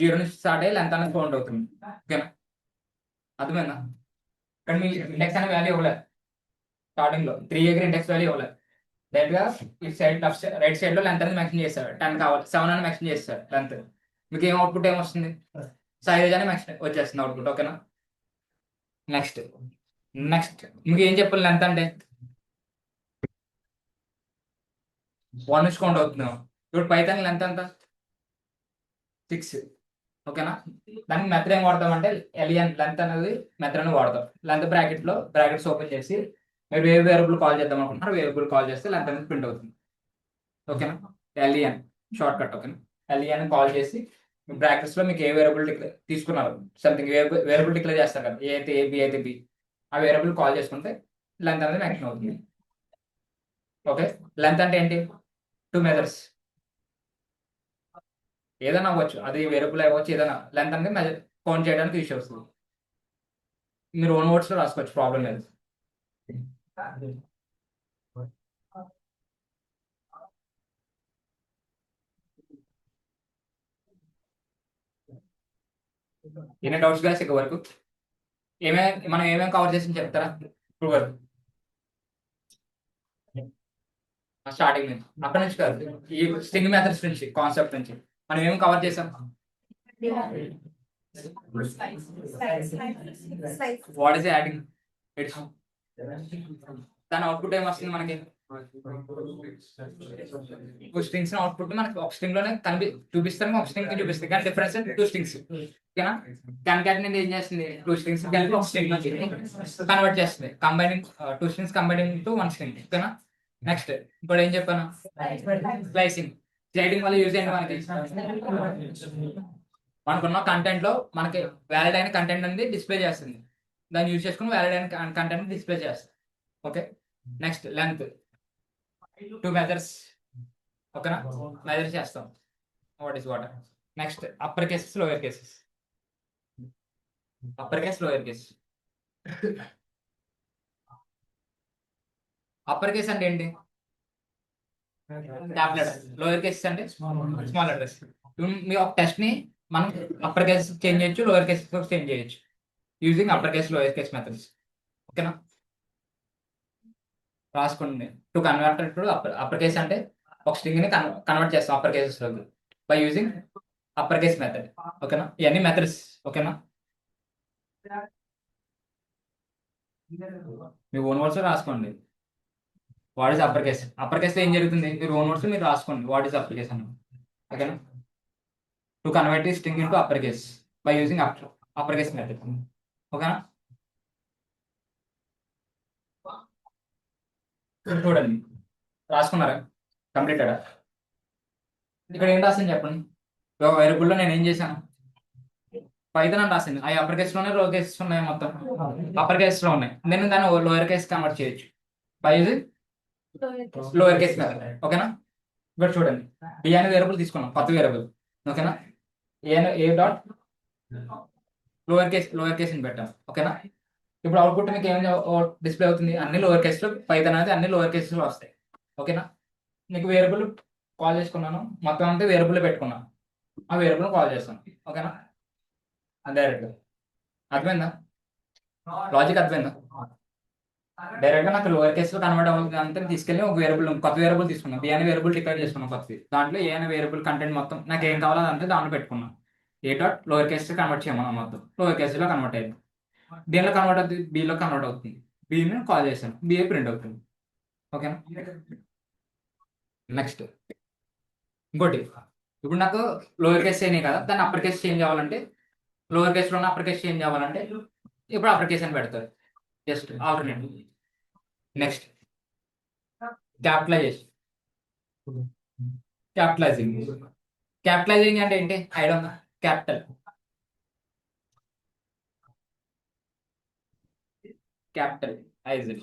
0 నుంచి స్టార్ట్ అయ్యి లెంత్ అనేది కౌంట్ అవుతుంది. ఓకేనా? అర్థమైందా? ఇక్కడ మీ ఇండెక్స్ అనే వాల్యూ ఇవ్వలేదు. స్టార్టింగ్ లో 3 దగ్గర ఇండెక్స్ వాల్యూ ఇవ్వలేదు. డైరెక్ట్ గా ఇటు సైడ్ రైట్ సైడ్ లో లెంత్ అనేది మ్యాక్సిమం చేస్తారు. 10 కావాలి, 7 అని మ్యాక్సిమం చేస్తారు లెంత్. మీకు ఏం అవుట్పుట్ ఏమొస్తుంది? సైజ్ అని మ్యాక్సిమం వచ్చేస్తుంది అవుట్పుట్. ఓకేనా? నెక్స్ట్ మీకు ఏం చెప్పాలి? లెంత్ అంటే 1 నుంచి కౌంట్ అవుతుంది. ఇప్పుడు పైథాన్ లెంత్ ఎంత? 6. ఓకేనా? దానికి మెథడ్ ఏం వాడతాం అంటే ఎలియన్ లెంత్ అనేది మెథడ్ అని వాడతాం. లెంత్ బ్రాకెట్స్ ఓపెన్ చేసి మీరు ఏ వేరియబుల్ కాల్ చేద్దాం అనుకుంటున్నారు, వేరియబుల్ కాల్ చేస్తే లెంత్ అనేది ప్రింట్ అవుతుంది. ఓకేనా? Alien short cut. ఓకేనా? ఎలియన్ కాల్ చేసి బ్రాకెట్స్ లో మీకు ఏ వేరియబుల్ తీసుకున్నారు, సంథింగ్ వేరియబుల్ డిక్లేర్ చేస్తారు కదా, ఏ అయితే ఏ, బి అయితే బి, ఆ వేరియబుల్ కాల్ చేసుకుంటే లెంత్ అనేది మ్యాక్సిమం అవుతుంది. ఓకే? లెంత్ అంటే ఏంటి? 2 మెజర్స్. ఏదైనా అవ్వచ్చు, అది వేరియబుల్ అవ్వచ్చు, ఏదైనా. లెంత్ అనేది మెజర్ కౌంట్ చేయడానికి యూస్ వస్తుంది. మీరు ఓన్ వర్డ్స్ లో రాసుకోవచ్చు, ప్రాబ్లం లేదు. ఎన్ని డౌట్స్ గాయస్ ఇక్కడ వరకు మనం ఏమేమి కవర్ చేసి చెప్తారా ఇప్పుడు వరకు స్టార్టింగ్ నుంచి అక్కడ నుంచి కాదు ఈ స్ట్రింగ్ మెథడ్స్ నుంచి కాన్సెప్ట్ నుంచి మనం ఏం కవర్ చేసాం వాట్ ఈస్ యాడింగ్ ఇట్స్ దాని అవుట్పుట్ ఏం వస్తుంది మనకి స్ట్రింగ్స్ అవుట్పుట్ మనకి ఒక స్ట్రింగ్ లోనే చూపిస్తాను ఒక స్ట్రింగ్ చూపిస్తుంది కానీ డిఫరెన్స్ టూ స్ట్రింగ్స్ ఓకేనా కాన్కాటినేట్ ఏం చేస్తుంది టూ స్ట్రింగ్స్ కలిపి ఒక స్ట్రింగ్ కన్వర్ట్ చేస్తుంది combining two strings combining to one string ఓకేనా నెక్స్ట్ ఇప్పుడు ఏం చెప్పాను స్లైసింగ్ స్లైడింగ్ వల్ల యూజ్ అయ్యింది మనకున్న కంటెంట్ లో మనకి వ్యాలిడ్ అయిన కంటెంట్ అనేది డిస్ప్లే చేస్తుంది దాన్ని యూజ్ చేసుకుని వ్యాలిడ్ అయిన కంటెంట్ డిస్ప్లే చేస్తుంది okay next length two methods ఓకేనా మెజర్ చేస్తాం what is what next upper cases lower cases upper case lower case upper case అంటే ఏంటి క్యాపిటల్ లోయర్ కేసెస్ అంటే స్మాల్ లెటర్స్ మీ ఒక టెస్ట్ ని మనం అప్పర్ కేస్ చేంజ్ చేయొచ్చు లోయర్ కేస్ చేంజ్ చేయొచ్చు using upper case lower case methods ఓకేనా రాసుకోండి to convert to upper case అంటే ఒక స్ట్రింగ్ ని కన్వర్ట్ చేస్తాం అప్పర్ కేసెస్ లో by using upper case method ఓకేనా ఇవన్నీ మెథడ్స్ ఓకేనా మీ ఓన్ వర్డ్స్ రాసుకోండి వాట్ ఈస్ అప్పర్ కేస్ ఏం జరుగుతుంది మీరు ఓన్ వర్డ్స్ మీరు రాసుకోండి వాట్ ఈస్ అప్పర్ కేస్ అని ఓకేనా టు కన్వర్ట్ ఈ string into upper case by using upper case method ఓకేనా చూడండి రాసుకున్నారా కంప్లీటెడా ఇక్కడ ఏం రాసింది చెప్పండి వేరియబుల్లో నేను ఏం చేశాను పైథాన్ అని రాసింది అవి అప్పర్ కేస్ లోనే లోయర్ కేసెస్ ఉన్నాయి మొత్తం అప్పర్ కేస్ లో ఉన్నాయి నేను దాన్ని లోయర్ కేస్ కన్వర్ట్ చేయొచ్చు by using lower case method ఓకేనా ఇక్కడ చూడండి బి అనే వేరియబుల్ తీసుకున్నాం కొత్త వేరియబుల్ ఓకేనా ఏ డాట్ లోయర్ కేస్ అని పెట్టాం ఓకేనా ఇప్పుడు అవుట్పుట్ మీకు ఏం డిస్ప్లే అవుతుంది అన్ని లోయర్ కేస్ లో పైథాన్ అనేది అన్ని లోయర్ కేసెస్ లో వస్తాయి ఓకేనా మీకు వేరియబుల్ కాల్ చేసుకున్నాను మొత్తం అంతా వేరియబుల్ పెట్టుకున్నాను ఆ వేరియబుల్ కాల్ చేస్తాను ఓకేనా డైరెక్ట్ అర్థమైందా లాజిక్ అర్థమైందా డైరెక్ట్ గా నాకు లోయర్ కేస్ లో కన్వర్ట్ అవుతుంది అంతా తీసుకెళ్ళి ఒక వేరియబుల్ కొత్త వేరియబుల్ తీసుకున్నాం బి అనే వేరియబుల్ డిక్లేర్ చేసుకున్నాం కొత్తది దాంట్లో ఏ అనే వేరియబుల్ కంటెంట్ మొత్తం నాకు ఏం కావాలో అంటే దాంట్లో పెట్టుకున్నాం A dot lower case convert చేయమన్నాం మొత్తం లోయర్ కేస్ లో కన్వర్ట్ అయింది దేనిలో కన్వర్ట్ అవుతుంది బిలో కన్వర్ట్ అవుతుంది బిని కాల్ చేశాను బిఏ ప్రింట్ అవుతుంది ఓకేనా నెక్స్ట్ ఇంకోటి ఇప్పుడు నాకు లోయర్ కేస్ అయినాయి కదా దాన్ని అప్పర్ కేస్ చేంజ్ అవ్వాలంటే లోయర్ కేస్ లో అప్పర్ కేస్ చేంజ్ అవ్వాలంటే ఇప్పుడు అప్పర్ కేస్ అని పెడతారు just alternative next capitalization capitalizing అంటే ఏంటి ఐడియా ఉందా క్యాపిటలైజ్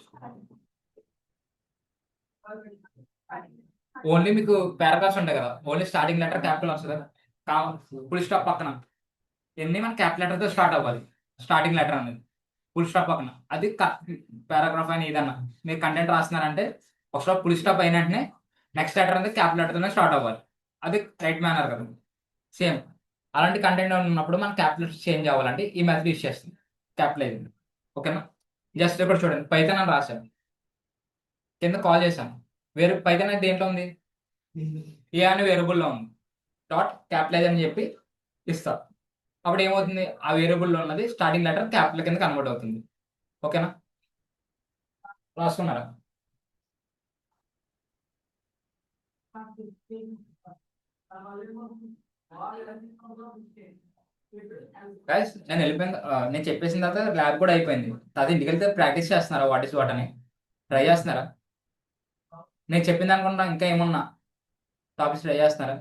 ఓన్లీ మీకు పారాగ్రాఫ్స్ ఉంటాయి కదా ఓన్లీ స్టార్టింగ్ లెటర్ క్యాపిటల్ వస్తుంది ఫుల్ స్టాప్ పక్కన ఎన్ని మన క్యాపిటల్ లెటర్ తో స్టార్ట్ అవ్వాలి స్టార్టింగ్ లెటర్ అనేది ఫుల్ స్టాప్ పక్కన అది పారాగ్రాఫ్ అయినా ఏదన్నా మీరు కంటెంట్ రాస్తున్నారంటే ఒక స్టాప్ ఫుల్ స్టాప్ అయిన వెంటనే నెక్స్ట్ లెటర్ అనేది క్యాపిటల్ లెటర్ తోనే స్టార్ట్ అవ్వాలి అది రైట్ మేనర్ కదా సేమ్ అలాంటి కంటెంట్ ఉన్నప్పుడు మనం క్యాపిటల్ చేంజ్ అవ్వాలంటే ఈ మెథడ్ యూస్ చేస్తుంది క్యాపిటలైజింగ్ ఓకేనా జస్ట్ ఇక్కడ చూడండి పైథాన్ అని రాశాను కింద కాల్ చేశాను పైథాన్ అనేది దేంట్లో ఉంది ఏ అనే వేరియబుల్లో ఉంది డాట్ క్యాపిటలైజ్ అని చెప్పి ఇస్తా అప్పుడు ఏమవుతుంది ఆ వేరియబుల్లో ఉన్నది స్టార్టింగ్ లెటర్ క్యాపిటల్ కింద కన్వర్ట్ అవుతుంది ఓకేనా రాసుకున్నారా గైస్ నేను వెళ్ళిపోయింది నేను చెప్పేసిన తర్వాత ల్యాబ్ కూడా అయిపోయింది అది ఇంటికి వెళ్తే ప్రాక్టీస్ చేస్తున్నారా వాట్ ఇస్ వాట్ అని ట్రై చేస్తున్నారా నేను చెప్పింది అనుకుంటా ఇంకా ఏమన్నా టాపిక్స్ ట్రై చేస్తున్నారా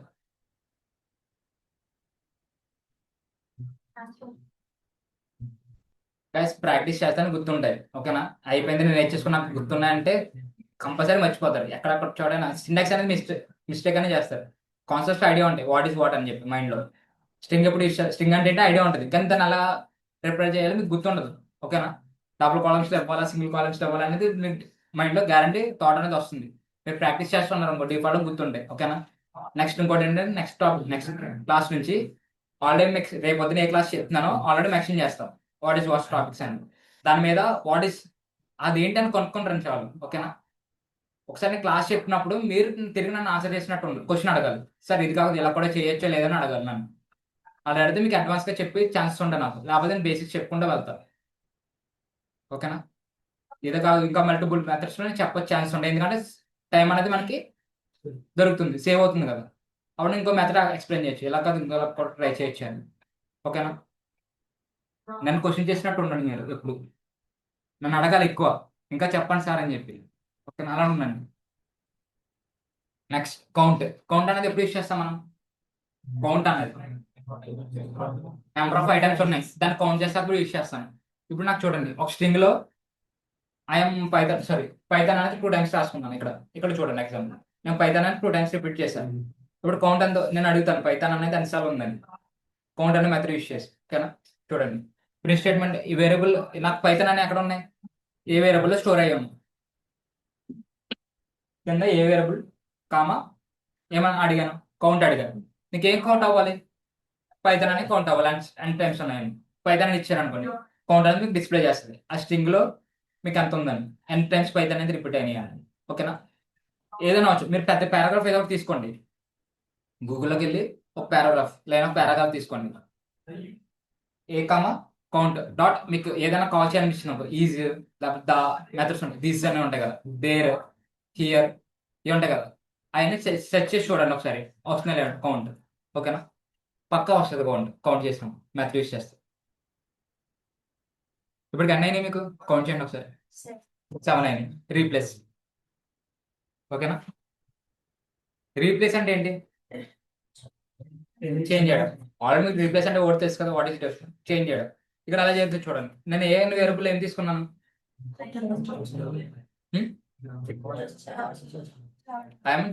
గైస్ ప్రాక్టీస్ చేస్తాను గుర్తుంటాయి ఓకేనా అయిపోయింది నేను నేర్చేసుకున్నాక గుర్తున్నాయంటే కంపల్సరీ మర్చిపోతారు ఎక్కడక్కడ చూడైనా సింటాక్స్ అనేది మిస్టేక్ అనేది చేస్తారు కాన్సెప్ట్ ఐడియా ఉంటాయి వాట్ ఈస్ వాట్ అని చెప్పి మైండ్లో స్ట్రింగ్ ఎప్పుడు స్ట్రింగ్ అంటే ఐడియా ఉంటుంది కానీ దాన్ని అలా ప్రిపేర్ చేయాలి మీకు గుర్తుండదు ఓకేనా డబుల్ కాలమ్స్లో ఇవ్వాలా సింగిల్ కాలమ్స్లో ఇవ్వాలి అనేది మైండ్లో గ్యారంటీ థాట్ అనేది వస్తుంది మీరు ప్రాక్టీస్ చేస్తున్నారు అనుకో డిఫాల్ట్ గుర్తుంటాయి ఓకేనా నెక్స్ట్ ఇంకోటి ఏంటంటే నెక్స్ట్ క్లాస్ నుంచి ఆల్రెడీ మీకు రేపు పొద్దున ఏ క్లాస్ చెప్తున్నానో ఆల్రెడీ మెన్షన్ చేస్తాం వాట్ ఈస్ వాట్స్ టాపిక్స్ అని. దాని మీద వాట్ ఈస్ అదేంటని కొనుక్కొని చాలు. ఓకేనా? ఒకసారి నేను క్లాస్ చెప్పినప్పుడు మీరు తిరిగి నన్ను ఆన్సర్ చేసినట్టు ఉండదు. క్వశ్చన్ అడగాలి, సార్ ఇది కాదు ఇలా కూడా చేయొచ్చో లేదని అడగాలి నన్ను. అలా అడిగితే మీకు అడ్వాన్స్గా చెప్పి ఛాన్సెస్ ఉంటాయి నాకు, లేకపోతే నేను బేసిక్స్ చెప్పుకుంటూ వెళ్తాను. ఓకేనా? ఇది కాదు ఇంకా మల్టిపుల్ మెథడ్స్లో చెప్పొచ్చు ఛాన్స్ ఉంటాయి, ఎందుకంటే టైం అనేది మనకి దొరుకుతుంది, సేవ్ అవుతుంది కదా. అప్పుడు ఇంకో మెథడ్ ఎక్స్ప్లెయిన్ చేయొచ్చు, ఇలా కాదు ఇంకో కూడా ట్రై చేయొచ్చు అని. ఓకేనా? నన్ను క్వశ్చన్ చేసినట్టు ఉండండి మీరు ఎప్పుడు, నన్ను అడగాలి ఎక్కువ, ఇంకా చెప్పండి సార్ అని చెప్పి. ఓకేనా? అలా ఉండండి. Next count. కౌంట్ అనేది ఎప్పుడు యూస్ చేస్తాం మనం? కౌంట్ అనేది నెంబర్ ఆఫ్ ఐటమ్స్ ఉన్నాయి, దాన్ని కౌంట్ చేసేటప్పుడు యూస్ చేస్తాను. ఇప్పుడు నాకు చూడండి, ఒక స్ట్రింగ్ లో ఐఎమ్ పైథాన్ పైథాన్ అనేది 2 టైమ్స్ రాసుకున్నాను. ఇక్కడ చూడండి ఎగ్జాంపుల్, నేను పైథాన్ అనేది 2 టైమ్స్ రిపీట్ చేశాను. ఇప్పుడు కౌంట్ అంతా నేను అడుగుతాను, పైథాన్ అనేది ఎన్నిసార్లు ఉందని. కౌంట్ అనే మెథడ్ యూస్ చేసి. ఓకేనా? చూడండి, ప్రింట్ స్టేట్మెంట్, ఈ వేరియబుల్ నాకు పైథాన్ అని ఎక్కడ ఉన్నాయి, ఏ వేరియబుల్లో స్టోర్ అయ్యాము కింద ఏ వేరియబుల్ కామా ఏమని అడిగాను, కౌంట్ అడిగాను. నీకు ఏం కౌంట్ అవ్వాలి, పైథాన్ అని కౌంట్ అవ్వాలి. అండ్ టైమ్స్ ఉన్నాయని పైథాన్ ఇచ్చారు అనుకోండి, కౌంట్ అనేది మీకు డిస్ప్లే చేస్తుంది. ఆ స్ట్రింగ్ లో మీకు ఎంత ఉందని, ఎన్ టైమ్స్ పైథాన్ అనేది రిపీట్ అయినాయి. ఓకేనా? ఏదైనా వచ్చు, మీరు పెద్ద పారాగ్రాఫ్ ఏదో ఒకటి తీసుకోండి, గూగుల్లోకి వెళ్ళి ఒక పారాగ్రాఫ్ లైన్ ఆఫ్ పారాగ్రాఫ్ తీసుకోండి, ఏ కామా కౌంట్ డాట్, మీకు ఏదైనా కాల్ చేయాలనిపించినప్పుడు ఈజ్ లేకపోతే ద మెథడ్స్ ఉంటాయి, దీస్ అనే ఉంటాయి కదా, దేర్, హియర్, ఇవి ఉంటాయి కదా, అవన్నీ సెర్చ్ చేసి చూడండి ఒకసారి, వస్తున్నాయి లేదు కౌంట్. ఓకేనా? పక్కా వస్తుంది కౌంట్ చేసినాం మెథడ్ యూస్ చేస్తాం. ఇప్పటికి అన్నీ అయినాయి మీకు, కౌంట్ చేయండి ఒకసారి. 7 అయినాయి. రీప్లేస్. ఓకేనా? రీప్లేస్ అంటే ఏంటి? చేంజ్ చేయడం. ఆల్రెడీ మీకు రీప్లేస్ అంటే ఓడి తెలుసు కదా, వాట్ ఈస్ డిఫరెంట్, చేంజ్ చేయడం. ఇక్కడ అలా చేస్తే చూడండి, నేను ఏ వేరియబుల్ ఏం తీసుకున్నాను, ఐఎమ్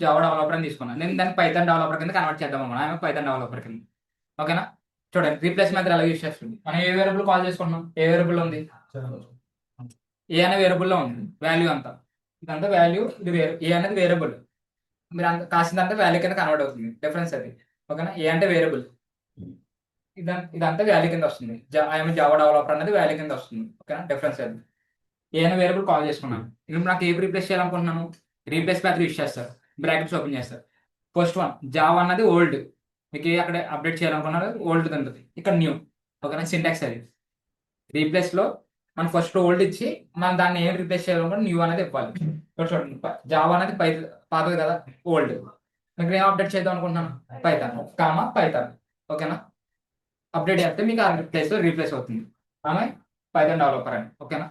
జావా డెవలపర్ అని తీసుకున్నాను. నేను దాన్ని పైథాన్ డెవలపర్ కింద కన్వర్ట్ చేద్దాం అన్నమాట. ఐఎమ్ పైథాన్ డెవలపర్ కింద. ఓకేనా? చూడండి, రీప్లేస్ మెథడ్ ఎలా యూస్ చేస్తుంది. మనం ఏ వేరియబుల్ కాల్ చేసుకుంటున్నాం, ఏ వేరియబుల్ ఉంది, ఏ అనే వేరియబుల్లో ఉంది వాల్యూ అంతా. ఇదంతా వాల్యూ, ఇది ఏ అనేది వేరియబుల్, మీరు అంత కాసిందంతా వాల్యూ కింద కన్వర్ట్ అవుతుంది, డిఫరెన్స్ అది. ఓకేనా? ఏ అంటే వేరియబుల్, ఇదంతా వాల్యూ కింద వస్తుంది. ఐఎమ్ జావా డెవలపర్ అనేది వాల్యూ కింద వస్తుంది. ఓకేనా? డిఫరెన్స్ అది. ఏ అనే వేరియబుల్ కాల్ చేసుకున్నాను. ఇప్పుడు నాకు ఏ రీప్లేస్ చేయాలనుకుంటున్నాను, రీప్లేస్ మెథడ్ యూస్ చేస్తారు, బ్రాకెట్స్ ఓపెన్ చేస్తారు. ఫస్ట్ వన్ జావా అన్నది ఓల్డ్, మీకు ఏ అక్కడ అప్డేట్ చేయాలనుకున్నారు ఓల్డ్ ఉంటుంది, ఇక్కడ న్యూ. ఓకేనా? సింటాక్స్ అది. రీప్లేస్ లో మనం ఫస్ట్ ఓల్డ్ ఇచ్చి మనం దాన్ని ఏం రీప్లేస్ చేయాలనుకుంటే న్యూ అనేది ఇవ్వాలి. ఇక్కడ చూడండి, జావా అనేది పాతది కదా, ఓల్డ్. మీకు ఏం అప్డేట్ చేద్దాం అనుకుంటున్నాను, పైథాన్ కామా పైథాన్. ఓకేనా? అప్డేట్ చేస్తే మీకు ఆ ప్లేస్ లో రీప్లేస్ అవుతుంది, ఆమె పైథాన్ డెవలపర్ అని. ఓకేనా?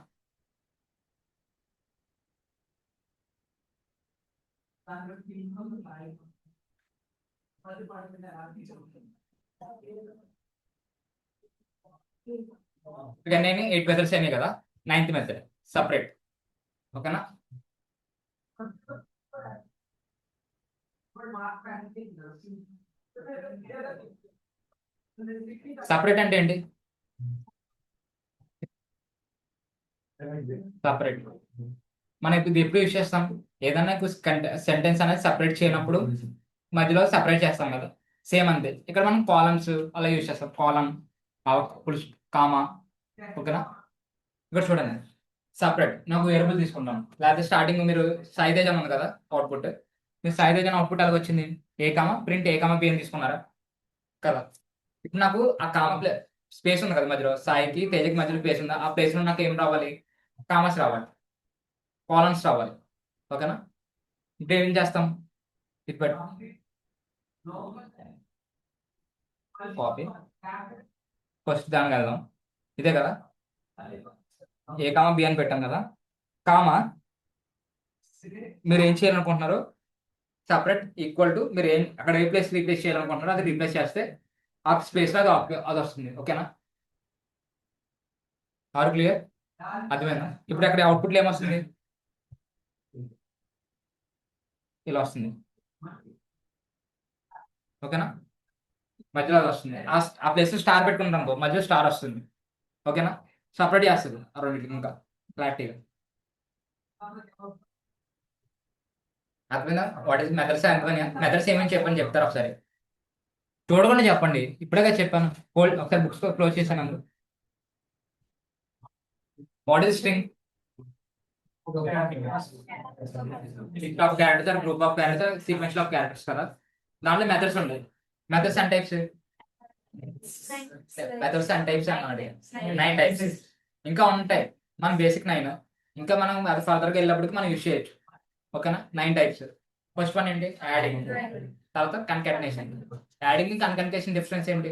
ఇక నేను 8 మెథడ్స్ అయినాయి కదా, 9th మెథడ్ సపరేట్. ఓకేనా? సపరేట్ అంటే ఏంటి, సపరేట్ మనం ఇప్పుడు ఎప్పుడు యూస్ చేస్తాం, ఏదైనా సెంటెన్స్ అనేది సపరేట్ చేయనప్పుడు మధ్యలో సపరేట్ చేస్తాం కదా, సేమ్ అంతే. ఇక్కడ మనం కాలమ్స్ అలా యూస్ చేస్తాం, కాలం, కామా. ఓకేనా? ఇక్కడ చూడండి, సపరేట్ నాకు వేరియబుల్ తీసుకుంటాం, లేకపోతే స్టార్టింగ్ మీరు సాయితేజ ఉంది కదా అవుట్పుట్, మీరు సాయితేజ అవుట్పుట్ అలాగ వచ్చింది, ఏ కామా ప్రింట్ ఏ కామా బి అని తీసుకున్నారా కదా. ఇప్పుడు నాకు ఆ కామా స్పేస్ ఉంది కదా మధ్యలో, సాయికి తేజకి మధ్యలో ప్లేస్ ఉంది, ఆ ప్లేస్ లో నాకు ఏం రావాలి, కామర్స్ రావాలి, కాలమ్స్ రావాలి. ఓకేనా? ఇప్పుడు ఏం చేస్తాం, ఇది కాపీ, ఫస్ట్ దానికి వెళ్దాం, ఇదే కదా, ఏ కామా బి అని పెట్టాం కదా, కామా మీరు ఏం చేయాలనుకుంటున్నారు, సపరేట్ ఈక్వల్ టు మీరు ఏం అక్కడ ఏ ప్లేస్ రీప్లేస్ చేయాలనుకుంటున్నారో అది రీప్లేస్ చేస్తే ఆ స్పేస్ లో అది వస్తుంది. ఓకేనా? Are clear? అర్థమైందా? ఇప్పుడు అక్కడ అవుట్పుట్లో ఏమొస్తుంది, ఇలా వస్తుంది. ఓకేనా? మధ్యలో అది వస్తుంది, ఆ ప్లేస్ స్టార్ పెట్టుకుంటాం అనుకో, మధ్యలో స్టార్ వస్తుంది. ఓకేనా? సపరేట్ చేస్తుంది ఆ రెండింటికి ఇంకా క్లారిటీగా. అర్థమైందా? వాట్ ఈస్ మెథడ్స్, మెథడ్స్ ఏమని చెప్పని చెప్తారు ఒకసారి. చూడకుండా చెప్పండి, ఇప్పుడే చెప్పాను. హోల్డ్ ఒకసారి బుక్స్ క్లోజ్ చేశాను. అందులో what is string? List of characters or group of characters, sequence of characters కదా. దాంట్లో మెథడ్స్ ఉంటాయి. Methods and types, methods and types అన్నాడు. 9 టైప్స్ ఇంకా ఉంటాయి. మన బేసిక్ 9. ఇంకా మనం అది ఫర్దర్గా వెళ్ళినప్పటికి మనం యూజ్ చేయొచ్చు. ఓకేనా? 9 టైప్స్. ఫస్ట్ వన్ ఏంటి? యాడింగ్. తర్వాత కన్కాటినేషన్. యాడింగ్ కన్కాటినేషన్ డిఫరెన్స్ ఏంటి?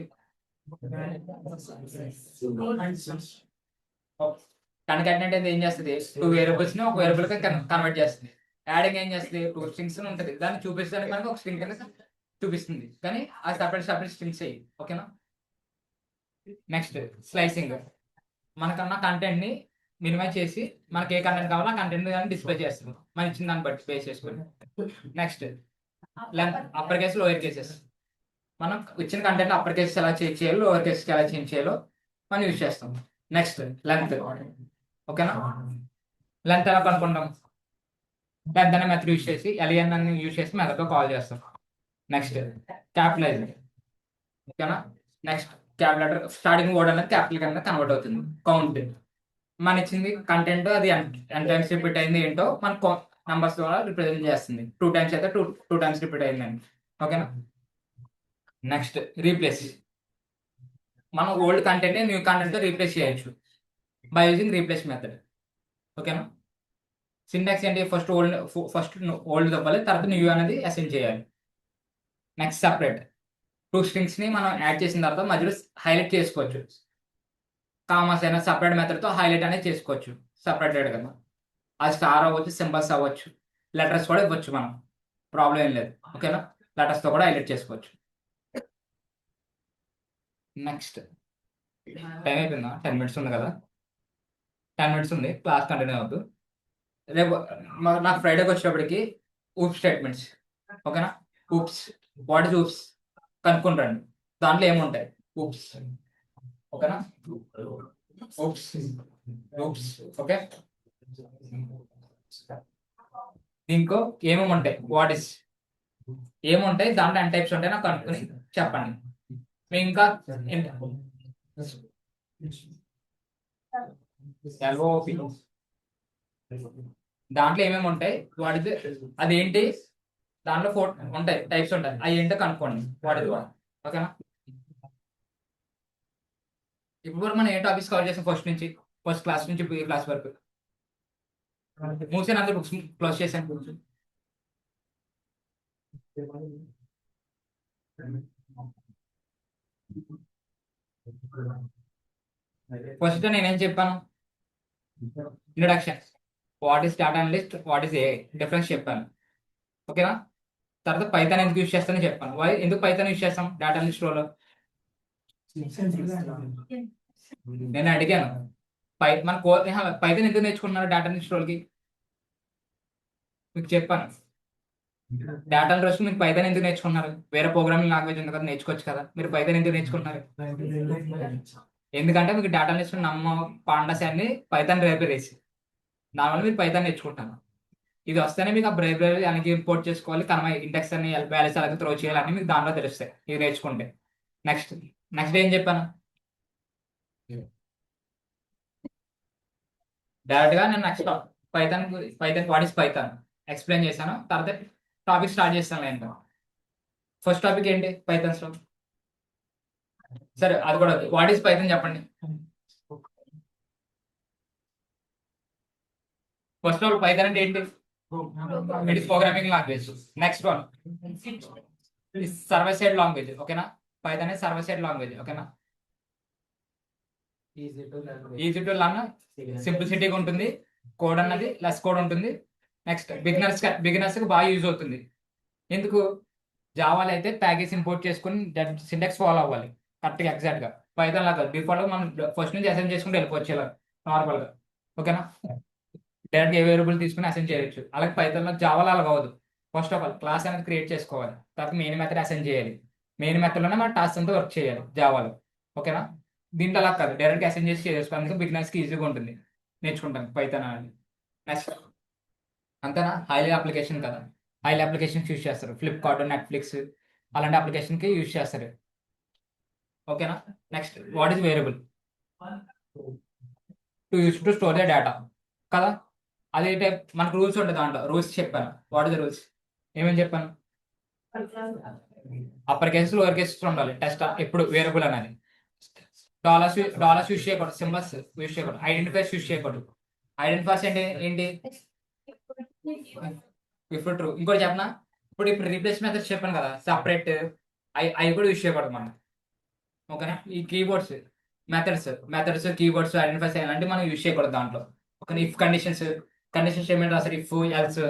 కన్కాటినేట్ అనేది ఏం చేస్తుంది? 2 వేరియబుల్స్ ని ఒక వేరియబుల్ గా కన్వర్ట్ చేస్తుంది. యాడింగ్ ఏం చేస్తుంది? 2 స్ట్రింగ్స్ ఉంటుంది. దాన్ని చూపించడానికి మనకి ఒక స్ట్రింగ్ కింద చూపిస్తుంది, కానీ అది సపరేట్ స్ట్రింగ్స్ అయ్యి. ఓకేనా? Next slicing. మనకన్నా కంటెంట్ ని మినిమైజ్ చేసి మనకి ఏ కంటెంట్ కావాలో ఆ కంటెంట్ కానీ డిస్ప్లే చేస్తుంది, మన ఇచ్చిన దాన్ని బట్టి బేస్ చేసుకొని. Next length, upper case lower cases. మనం ఇచ్చిన కంటెంట్ అప్పర్ కేసెస్ ఎలా చేంజ్ చేయాలో, లోవర్ కేసెస్ ఎలా చేంజ్ చేయాలో మనం యూజ్ చేస్తాం. Next length. ఓకేనా? లెంత్ ఎలా కనుక్కుంటాం? లెంత్ అనే మెథడ్ యూజ్ చేసి, ఎలియన్ అని యూజ్ చేసి మెథడ్తో కాల్ చేస్తాం. Next capitalise. ఓకేనా? నెక్స్ట్ క్యాపిటల్ స్టార్టింగ్ వర్డ్ అనేది క్యాపిటల్ కింద కన్వర్ట్ అవుతుంది. కౌంట్, మన ఇచ్చింది కంటెంట్ అది ఎంత టైమ్స్ రిపీట్ అయింది ఏంటో మన నంబర్స్ ద్వారా రిప్రజెంట్ చేస్తుంది. 2 టైమ్స్ అయితే టూ టైమ్స్ రిపీట్ అయిందని. ఓకేనా? Next replace. మనం ఓల్డ్ కంటెంట్ న్యూ కంటెంట్ తో రీప్లేస్ చేయొచ్చు బై యూజింగ్ రీప్లేస్ మెథడ్. ఓకేనా? సింటాక్స్ ఏంటి? ఫస్ట్ ఓల్డ్ తప్పాలి, తర్వాత న్యూ అనేది అసైన్ చేయాలి. Next separate. 2 స్ట్రింగ్స్ ని మనం యాడ్ చేసిన తర్వాత మధ్యలో హైలైట్ చేసుకోవచ్చు. కామర్స్ అయినా సపరేట్ మెథడ్ తో హైలైట్ అనేది చేసుకోవచ్చు సపరేటెడ్ కదా. అది స్టార్ అవ్వచ్చు, సింబల్స్ అవ్వచ్చు, లెటర్స్ కూడా ఇవ్వచ్చు. మనం ప్రాబ్లం ఏం లేదు. ఓకేనా? లెటర్స్ తో కూడా హైలైట్ చేసుకోవచ్చు. నెక్స్ట్ టైం అయిపోయిందా? 10 మినిట్స్ ఉంది కదా. 10 మినిట్స్ ఉంది, క్లాస్ కంటిన్యూ అవుతుంది. రేపు నాకు ఫ్రైడేకి వచ్చేటప్పటికి ఊప్స్ స్టేట్మెంట్స్. ఓకేనా? ఊప్స్, వాట్ ఇస్ ఊప్స్ కనుక్కుంటాండి. దాంట్లో ఏముంటాయి? ఊప్స్. ఓకేనా? Oops, oops. ఓకే, దీంట్లో ఏమేమి ఉంటాయి? వాట్ ఇస్ ఏముంటాయి దాంట్లో? ఎన్ని టైప్స్ ఉంటాయి నాకు కనుక్కొని చెప్పండి. మేము ఇంకా LOP దాంట్లో ఏమేమి ఉంటాయి? వాట్ ఇస్ అదేంటి? దాంట్లో 4 ఉంటాయి, టైప్స్ ఉంటాయి. అవి ఏంటో కనుక్కోండి. What is what. ఓకేనా? ఇప్పుడు వరకు మనం ఏ టాపిక్స్ కవర్ చేసాం? ఫస్ట్ క్లాస్ నుంచి ఈ క్లాస్ వరకు మూసాను. అందరు బుక్స్ క్లోజ్ చేశాను. ఫస్ట్ నేనేం చెప్పాను? Introduction, what is data analyst, what is AI difference చెప్పాను. ఓకేనా? తర్వాత పైథాన్ ఎందుకు యూజ్ చేస్తానని చెప్పాను. ఎందుకు పైథాన్ యూజ్ చేస్తాం డేటా అనలిస్ట్ రోలో? నేను అడిగాను మన పైథాన్ ఎందుకు నేర్చుకుంటున్నారు డేటా అనలిస్ట్ రోల్కి? మీకు చెప్పాను. డేటా అనలిస్ట్ మీరు పైథాన్ ఎందుకు నేర్చుకున్నారు? వేరే ప్రోగ్రామింగ్ లాంగ్వేజ్ ఉంది కదా, నేర్చుకోవచ్చు కదా. మీరు పైథాన్ ఎందుకు నేర్చుకుంటున్నారు? ఎందుకంటే మీకు డేటా అనలిస్ట్ నమ్మ పాండాస్ అన్ని పైథాన్ లైబ్రరీస్, దానివల్ల మీరు పైథాన్ నేర్చుకుంటాను. ఇది వస్తేనే మీకు ఆ లైబ్రరీ అనేది ఇంపోర్ట్ చేసుకోవాలి, కనమ ఇండెక్స్ అని బ్యాలెన్స్ అలాగే త్రో చేయాలని మీకు దాంట్లో తెలుస్తాయి ఇది నేర్చుకుంటే. నెక్స్ట్ ఏం చెప్పాను? డైరెక్ట్ గా నేను next Python what is Python explain చేశాను. తర్వాత టాపిక్ స్టార్ట్ చేస్తాను నేను. ఫస్ట్ టాపిక్ ఏంటి పైథాన్స్ లో? సరే అది కూడా వాట్ ఇస్ పైథాన్ చెప్పండి. ఫస్ట్ ఆఫ్ ఆల్ పైథాన్ అంటే ఏంటి? It is programming language. Next one server side language. ఓకేనా? పైథాన్ అనేది సర్వర్ సైడ్ లాంగ్వేజ్. ఓకేనా? ఈజీ టు లర్న్, సింప్లిసిటీగా ఉంటుంది. కోడ్ అన్నది లెస్ కోడ్ ఉంటుంది. నెక్స్ట్ బిగినర్స్ కి బాగా యూజ్ అవుతుంది. ఎందుకు? జావాలో అయితే ప్యాకేజ్ ఇంపోర్ట్ చేసుకుని సింటాక్స్ ఫాలో అవ్వాలి కరెక్ట్గా ఎగ్జాక్ట్ గా. పైథాన్ లాగా డిఫాల్ట్ గా మనం ఫస్ట్ నుంచి అసైన్ చేసుకుంటూ వెళ్ళిపోవచ్చు ఇలా నార్మల్ గా. ఓకేనా? డైరెక్ట్ ఏ వేరియబుల్ తీసుకుని అసైన్ చేయొచ్చు. అలాగే పైథాన్ లో జావాలో అలా అవ్వదు. ఫస్ట్ ఆఫ్ ఆల్ క్లాస్ అనేది క్రియేట్ చేసుకోవాలి, తర్వాత మెయిన్ మెథడ్ అసైన్ చేయాలి. మెయిన్ మెథడ్ లోనే మన టాస్క్ అంతా వర్క్ చేయాలి జావాలో. ఓకేనా? దీంట్లో అలా కాదు, డైరెక్ట్ అసైన్ చేసి చేసుకోవడానికి బిగినర్స్ కి ఈజీగా ఉంటుంది నేర్చుకుంటాను పైథాన్ అని. నెక్స్ట్ అంతేనా? హైలీ అప్లికేషన్ కదా, హైలీ అప్లికేషన్స్ యూజ్ చేస్తారు. ఫ్లిప్కార్ట్, నెట్ఫ్లిక్స్ అలాంటి అప్లికేషన్ కి యూజ్ చేస్తారు. ఓకేనా. Next what is variable to use to store the data కదా. అదే టైప్ మనకు రూల్స్ ఉంటుంది, దాంట్లో రూల్స్ చెప్పాను. వాట్ ఇస్ ద రూల్స్ ఏమేమి చెప్పాను? అప్పర్ కేసెస్ లోవర్ కేసెస్ ఉండాలి. టెస్ట్ ఎప్పుడు వేరియబుల్ అనేది డాలర్స్ యూస్ చేయకూడదు, సింబల్స్ యూస్ చేయకూడదు, ఐడెంటిఫైర్స్ యూస్ చేయకూడదు. ఐడెంటిఫైర్స్ అంటే ఏంటి? ఇప్పుడు ట్రూ. ఇంకోటి చెప్పనా, ఇప్పుడు రీప్లేస్ మెథడ్స్ చెప్పాను కదా, సపరేట్ అవి కూడా యూస్ చేయకూడదు మనం. ఓకేనా. ఈ కీబోర్డ్స్ మెథడ్స్ కీబోర్డ్స్ ఐడెంటిఫైర్స్ అలాంటివి మనం యూస్ చేయకూడదు దాంట్లో. ఓకే. ఇఫ్ కండిషన్స్ ఏమైనా రాస్తారు, ఇఫ్ ఎల్స్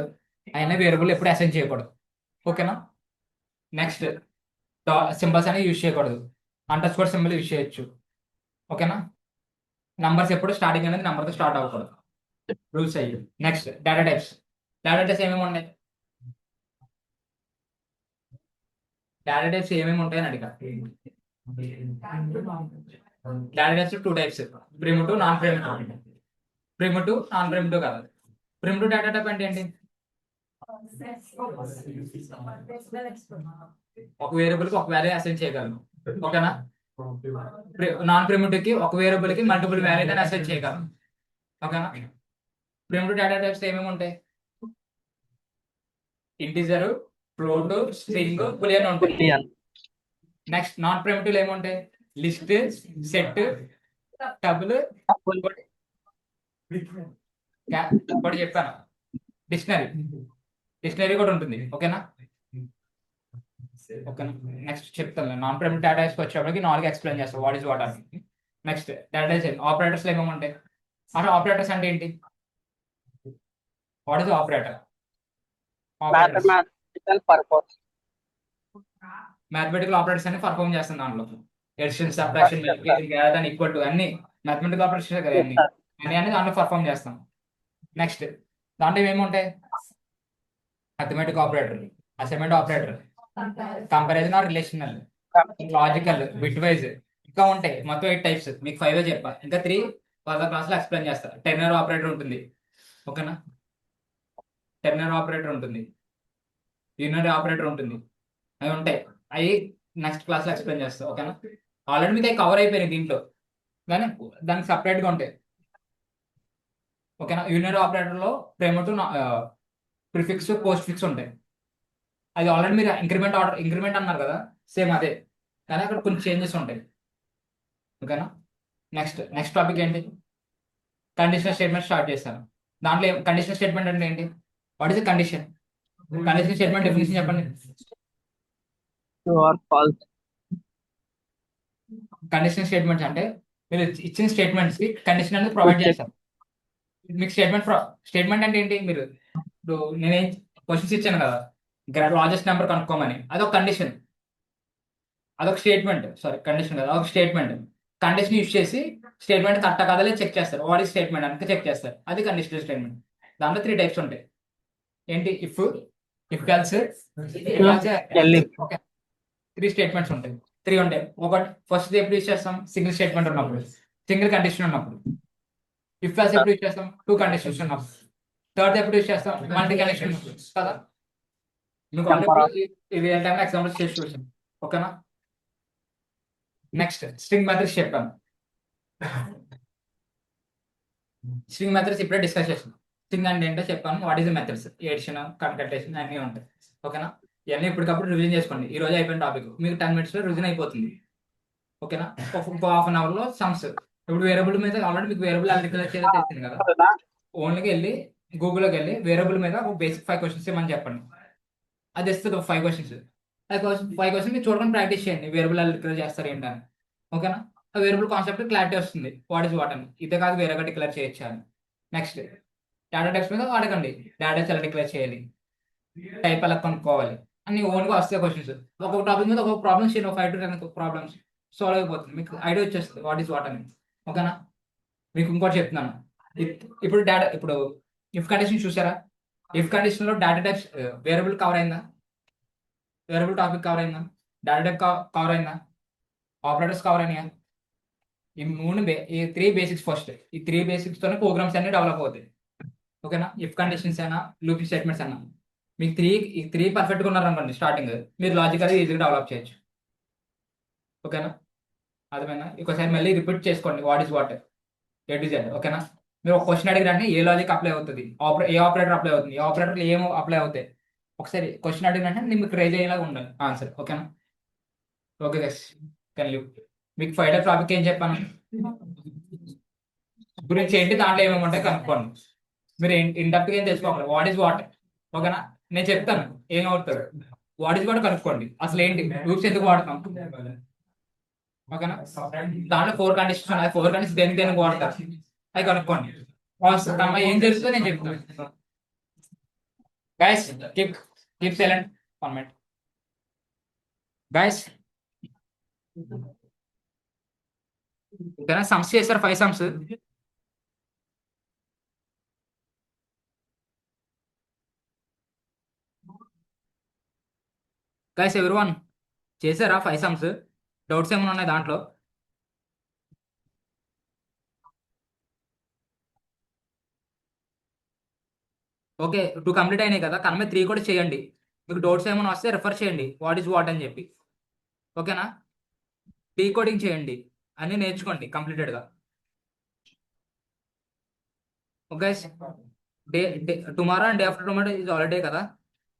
అయినా వేరియబుల్ ఎప్పుడు అసైన్ చేయకూడదు. ఓకేనా. నెక్స్ట్ సింబల్స్ అనేవి యూస్ చేయకూడదు, అండర్ స్కోర్ సింబల్ యూస్ చేయొచ్చు. ఓకేనా. నంబర్స్ ఎప్పుడు స్టార్టింగ్ అనేది నెంబర్తో స్టార్ట్ అవ్వకూడదు. రూల్స్ అయ్యి. నెక్స్ట్ డేటా టైప్స్ ఏమేమి ఉన్నాయి? డేటా టైప్స్ ఏమేమి ఉంటాయని అడిగా. Data types 2 types, primitive non primitive. Non primitive కాదు. ప్రిమిటివ్ డేటా టైప్ అంటే ఏంటి? ఒక వేరియబుల్ కి ఒక వాల్యూ అసైన్ చేయగలను. ఓకేనా. నాన్ ప్రిమిటివ్ కి ఒక వేరియబుల్ కి మల్టిపుల్ వాల్యూ అసైన్ చేయగలను. ఓకేనా. ప్రిమిటివ్ డేటా టైప్స్ ఏమేమి ఉంటాయి? ఇంటిజర్, ఫ్లోట్, స్ట్రింగ్, బూలియన్ ఉంటాయి. నెక్స్ట్ నాన్ ప్రిమిటివ్ ఏముంటాయి? లిస్ట్, సెట్, టబుల్, ఒకటి చెప్పాను, డిక్షనరీ కూడా ఉంటుంది. ఓకేనా. ఓకేనా. నెక్స్ట్ చెప్తాను. నాన్ ప్రిమిటివ్ డేటా టైప్స్ వచ్చేప్పటికి 4 ఎక్స్ప్లెయిన్ చేస్తాను, వాట్ ఈస్ వాట్ అని. నెక్స్ట్ డేటా టైప్స్ ఆపరేటర్స్ ఏమేమి ఉంటాయి? అసలు ఆపరేటర్స్ అంటే ఏంటి? What is operator? Mathematical operators అని పర్ఫామ్ చేస్తాను దాంట్లో. Addition, subtraction, multiplication, equal to అన్ని మ్యాథమెటికల్ ఆపరేటర్స్ కదా అన్ని అనేది దాంట్లో పర్ఫామ్ చేస్తాం. నెక్స్ట్ దాంట్లో ఏమేమి ఉంటాయి? Arithmetic operator, assignment operator, comparison or relational, logical, bitwise, ఇంకా ఉంటాయి. మొత్తం 8 టైప్స్. మీకు 5 చెప్పా, ఇంకా 3 వాళ్ళ క్లాస్లో ఎక్స్ప్లెయిన్ చేస్తా. టెర్నరీ ఆపరేటర్ ఉంటుంది. ఓకేనా. టెర్నరీ ఆపరేటర్ ఉంటుంది, యూనరీ ఆపరేటర్ ఉంటుంది, అవి ఉంటాయి. అవి నెక్స్ట్ క్లాస్లో ఎక్స్ప్లెయిన్ చేస్తా. ఓకేనా. ఆల్రెడీ మీకు అవి కవర్ అయిపోయినాయి దీంట్లో, కానీ దానికి సపరేట్గా ఉంటాయి. ఓకేనా. యూనరీ ఆపరేటర్లో ప్రిమిటివ్, ప్రిఫిక్స్, పోస్ట్ ఫిక్స్ ఉంటాయి. అది ఆల్రెడీ మీరు ఇంక్రిమెంట్ అన్నారు కదా, సేమ్ అదే, కానీ అక్కడ కొన్ని చేంజెస్ ఉంటాయి. ఓకేనా. నెక్స్ట్ టాపిక్ ఏంటి? కండిషనల్ స్టేట్మెంట్ స్టార్ట్ చేస్తాను. దాంట్లో కండిషనల్ స్టేట్మెంట్ అంటే ఏంటి? What is condition statement definition చెప్పండి. కండిషనల్ స్టేట్మెంట్స్ అంటే మీరు ఇచ్చిన స్టేట్మెంట్స్ కి కండిషన్ అనేది ప్రొవైడ్ చేస్తారు. మీకు స్టేట్మెంట్ అంటే ఏంటి? మీరు ఇప్పుడు నేనేం క్వశ్చన్స్ ఇచ్చాను కదా, లార్జెస్ట్ నెంబర్ కనుక్కోమని, అదొక కండిషన్, అదొక స్టేట్మెంట్. సారీ, కండిషన్ కదా, అదొక స్టేట్మెంట్. కండిషన్ యూస్ చేసి స్టేట్మెంట్ కరెక్టా కాదా చెక్ చేస్తారు. వాట్ ఈస్ స్టేట్మెంట్ అంటే చెక్ చేస్తారు. అది కండిషనల్ స్టేట్మెంట్. దాంట్లో 3 టైప్స్ ఉంటాయి. ఏంటి? If else, okay. 3 స్టేట్మెంట్స్ ఉంటాయి. 3 ఉంటాయి. ఒకటి ఫస్ట్ ఎప్పుడు యూస్ చేస్తాం? సింగిల్ స్టేట్మెంట్ ఉన్నప్పుడు, సింగిల్ కండిషన్ ఉన్నప్పుడు. ఇఫ్ ఎల్స్ ఎప్పుడు యూస్ చేస్తాం? 2 కండిషన్స్ ఉన్నప్పుడు. థర్డ్ ఎప్పుడు యూస్ చేస్తాం? మల్టీ కండిషన్ కదా. మీకు ఆల్రెడీ ఇది ఏంటంటే ఎగ్జాంపుల్స్ చేసి చూసాం. ఓకేనా. నెక్స్ట్ స్ట్రింగ్ మెథడ్స్ చెప్పాను. స్ట్రింగ్ మెథడ్స్ ఇప్పుడే డిస్కస్ చేసాం. స్ట్రింగ్ అంటే ఏంటో చెప్పాను. What is the methods, addition, concatenation అన్నీ ఉంటాయి. ఓకేనా. ఇవన్నీ ఇప్పటికప్పుడు రివిజన్ చేసుకోండి. ఈ రోజు అయిపోయిన టాపిక్ మీకు 10 minutes లో రివిజన్ అయిపోతుంది. ఓకేనా. ఇంకో హాఫ్ అన్ అవర్ లో సమ్స్. ఇప్పుడు వేరియబుల్ మీద ఆల్రెడీ మీకు వేరియబుల్ ఎలా డిక్లేర్ చేయాలో తెలిసింది కదా. ఓన్లీకి వెళ్ళి గూగుల్లోకి వెళ్ళి వేరియబుల్ మీద ఒక బేసిక్ 5 questions ఏమని చెప్పండి. అది ఇస్తుంది ఒక 5 questions. 5 questions మీరు చూడకుండా ప్రాక్టీస్ చేయండి, వేరియబుల్ ఎలా డిక్లేర్ చేస్తారు ఏంటని. ఓకేనా. ఆ వేరియబుల్ కాన్సెప్ట్ క్లారిటీ వస్తుంది, వాట్ ఇస్ వాట్ అని. ఇదే కాదు వేరేగా డిక్లేర్ చేయొచ్చు అని. నెక్స్ట్ డేటా టైప్స్ మీద అడగండి, డేటా టైప్స్ ఎలా డిక్లేర్ చేయాలి, టైప్ ఎలా కనుక్కోవాలి అన్ని ఓన్గా వస్తాయి క్వశ్చన్స్. ఒక్కొక్క టాపిక్ మీద ఒక్కొక్క ప్రాబ్లమ్స్ చేయండి, 5 to 10 ప్రాబ్లమ్స్ సాల్వ్ అయిపోతుంది, మీకు ఐడియా వచ్చేస్తుంది వాట్ ఈస్ వాట్ అని. ఓకేనా. మీకు ఇంకోటి చెప్తున్నాను. ఇప్పుడు ఇఫ్ కండిషన్ చూసారా? ఇఫ్ కండిషన్ లో డేటా టైప్స్ వేరియబుల్ కవర్ అయిందా? వేరియబుల్ టాపిక్ కవర్ అయిందా? డేటా టైప్ కవర్ అయిందా? ఆపరేటర్స్ కవర్ అయినాయా? ఈ 3 బేసిక్స్ ఫస్ట్. ఈ 3 బేసిక్స్ తోనే ప్రోగ్రామ్స్ అన్ని డెవలప్ అవుతాయి. ఓకేనా. ఇఫ్ కండిషన్స్ అయినా, లూప్ స్టేట్మెంట్స్ అయినా, మీకు 3 పర్ఫెక్ట్గా ఉన్నారనుకోండి స్టార్టింగ్, మీరు లాజికల్ ఈజీగా డెవలప్ చేయొచ్చు. ఓకేనా. అర్థమైనా? ఇంకోసారి మళ్ళీ రిపీట్ చేసుకోండి what is what A to Z. ఓకేనా? మీరు ఒక క్వశ్చన్ అడిగిరంటే ఏ లాజిక్ అప్లై అవుతుంది, ఏ ఆపరేటర్ అప్లై అవుతుంది, ఏ ఆపరేటర్లు ఏం అప్లై అవుతాయి, ఒకసారి క్వశ్చన్ అడిగినంటే నేను మీకు ట్రై చేయాలని ఉండాలి ఆన్సర్. ఓకేనా? Okay guys, can live. మీకు 5 టాపిక్ ఏం చెప్పాను గురించి ఏంటి, దాంట్లో ఏమేమి ఉంటాయి కనుక్కోండి. మీరు ఇండెప్త్ ఏం తెలుసుకోవాలి, వాట్ ఈస్ వాట్. ఓకేనా? నేను చెప్తాను ఏం అవుతుంది. వాట్ ఈస్ వాట్ కనుక్కోండి. అసలు ఏంటి లూప్స్ ఎందుకు వాడతాం. ఓకేనా? దాంట్లో 4 కండిషన్స్ ఉన్నాయి. 4 కండిషన్స్ దేనికి దేనికి వాడతారు అవి కనుక్కోండి. ఏం జరుగుతుందో నేను చెప్తాను. Guys keep keep silent 1 minute. Guys ఓకేనా? సమ్స్ చేస్తారు 5 సమ్స్. గైస్ ఎవరివన్ చేశారా 5 సమ్స్? డౌట్స్ ఏమైనా ఉన్నాయి దాంట్లో? ఓకే, 2 కంప్లీట్ అయినాయి కదా, కనమే 3 కూడా చేయండి. మీకు డౌట్స్ ఏమైనా వస్తే రెఫర్ చేయండి వాట్ ఈస్ వాట్ అని చెప్పి. ఓకేనా? డీకోడింగ్ చేయండి, అన్ని నేర్చుకోండి కంప్లీటెడ్గా. Okay, day day tomorrow and day after tomorrow ఇది హాలిడే కదా,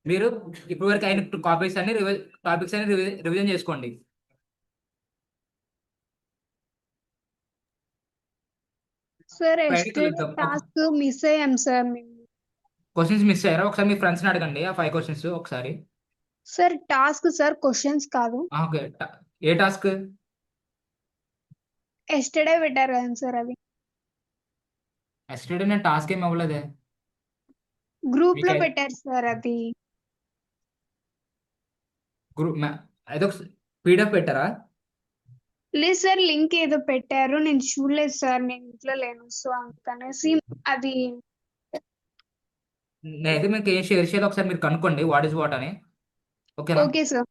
మీరు ఇప్పటి వరకు అయిన టాపిక్స్ అన్ని రివిజన్ చేసుకోండి. సార్ ఫ్రైడే ఎస్టర్డే కలుద్దాం. టాస్క్ మిస్ అయ్యాం సార్ మేము. క్వశ్చన్స్ మిస్ అయ్యారా? ఒకసారి మీ ఫ్రెండ్స్ని అడగండి ఆ 5 క్వశ్చన్స్ ఒకసారి. సార్ టాస్క్ సార్ క్వశ్చన్స్ కాదు. ఓకే, ఏ టాస్క్? ఎస్టర్డే పెట్టారు కదా సార్ అవి. ఎస్టర్డే నేను టాస్క్ ఏమి ఇవ్వలేదే గ్రూప్ లో మీకే. పెట్టారు సార్ అది. గ్రూప్ అదొక పీడిఎఫ్ పెట్టారా? లేదు సార్, లింక్ ఏదో పెట్టారు, నేను చూడలేదు సార్, నేను ఇంట్లో లేను, సో అందుకనేసి అది. నేనైతే మీకు ఏం షేర్ చేయాలి ఒకసారి మీరు కనుక్కోండి వాట్ ఈస్ వాట్ అని. ఓకేనా? Okay sir.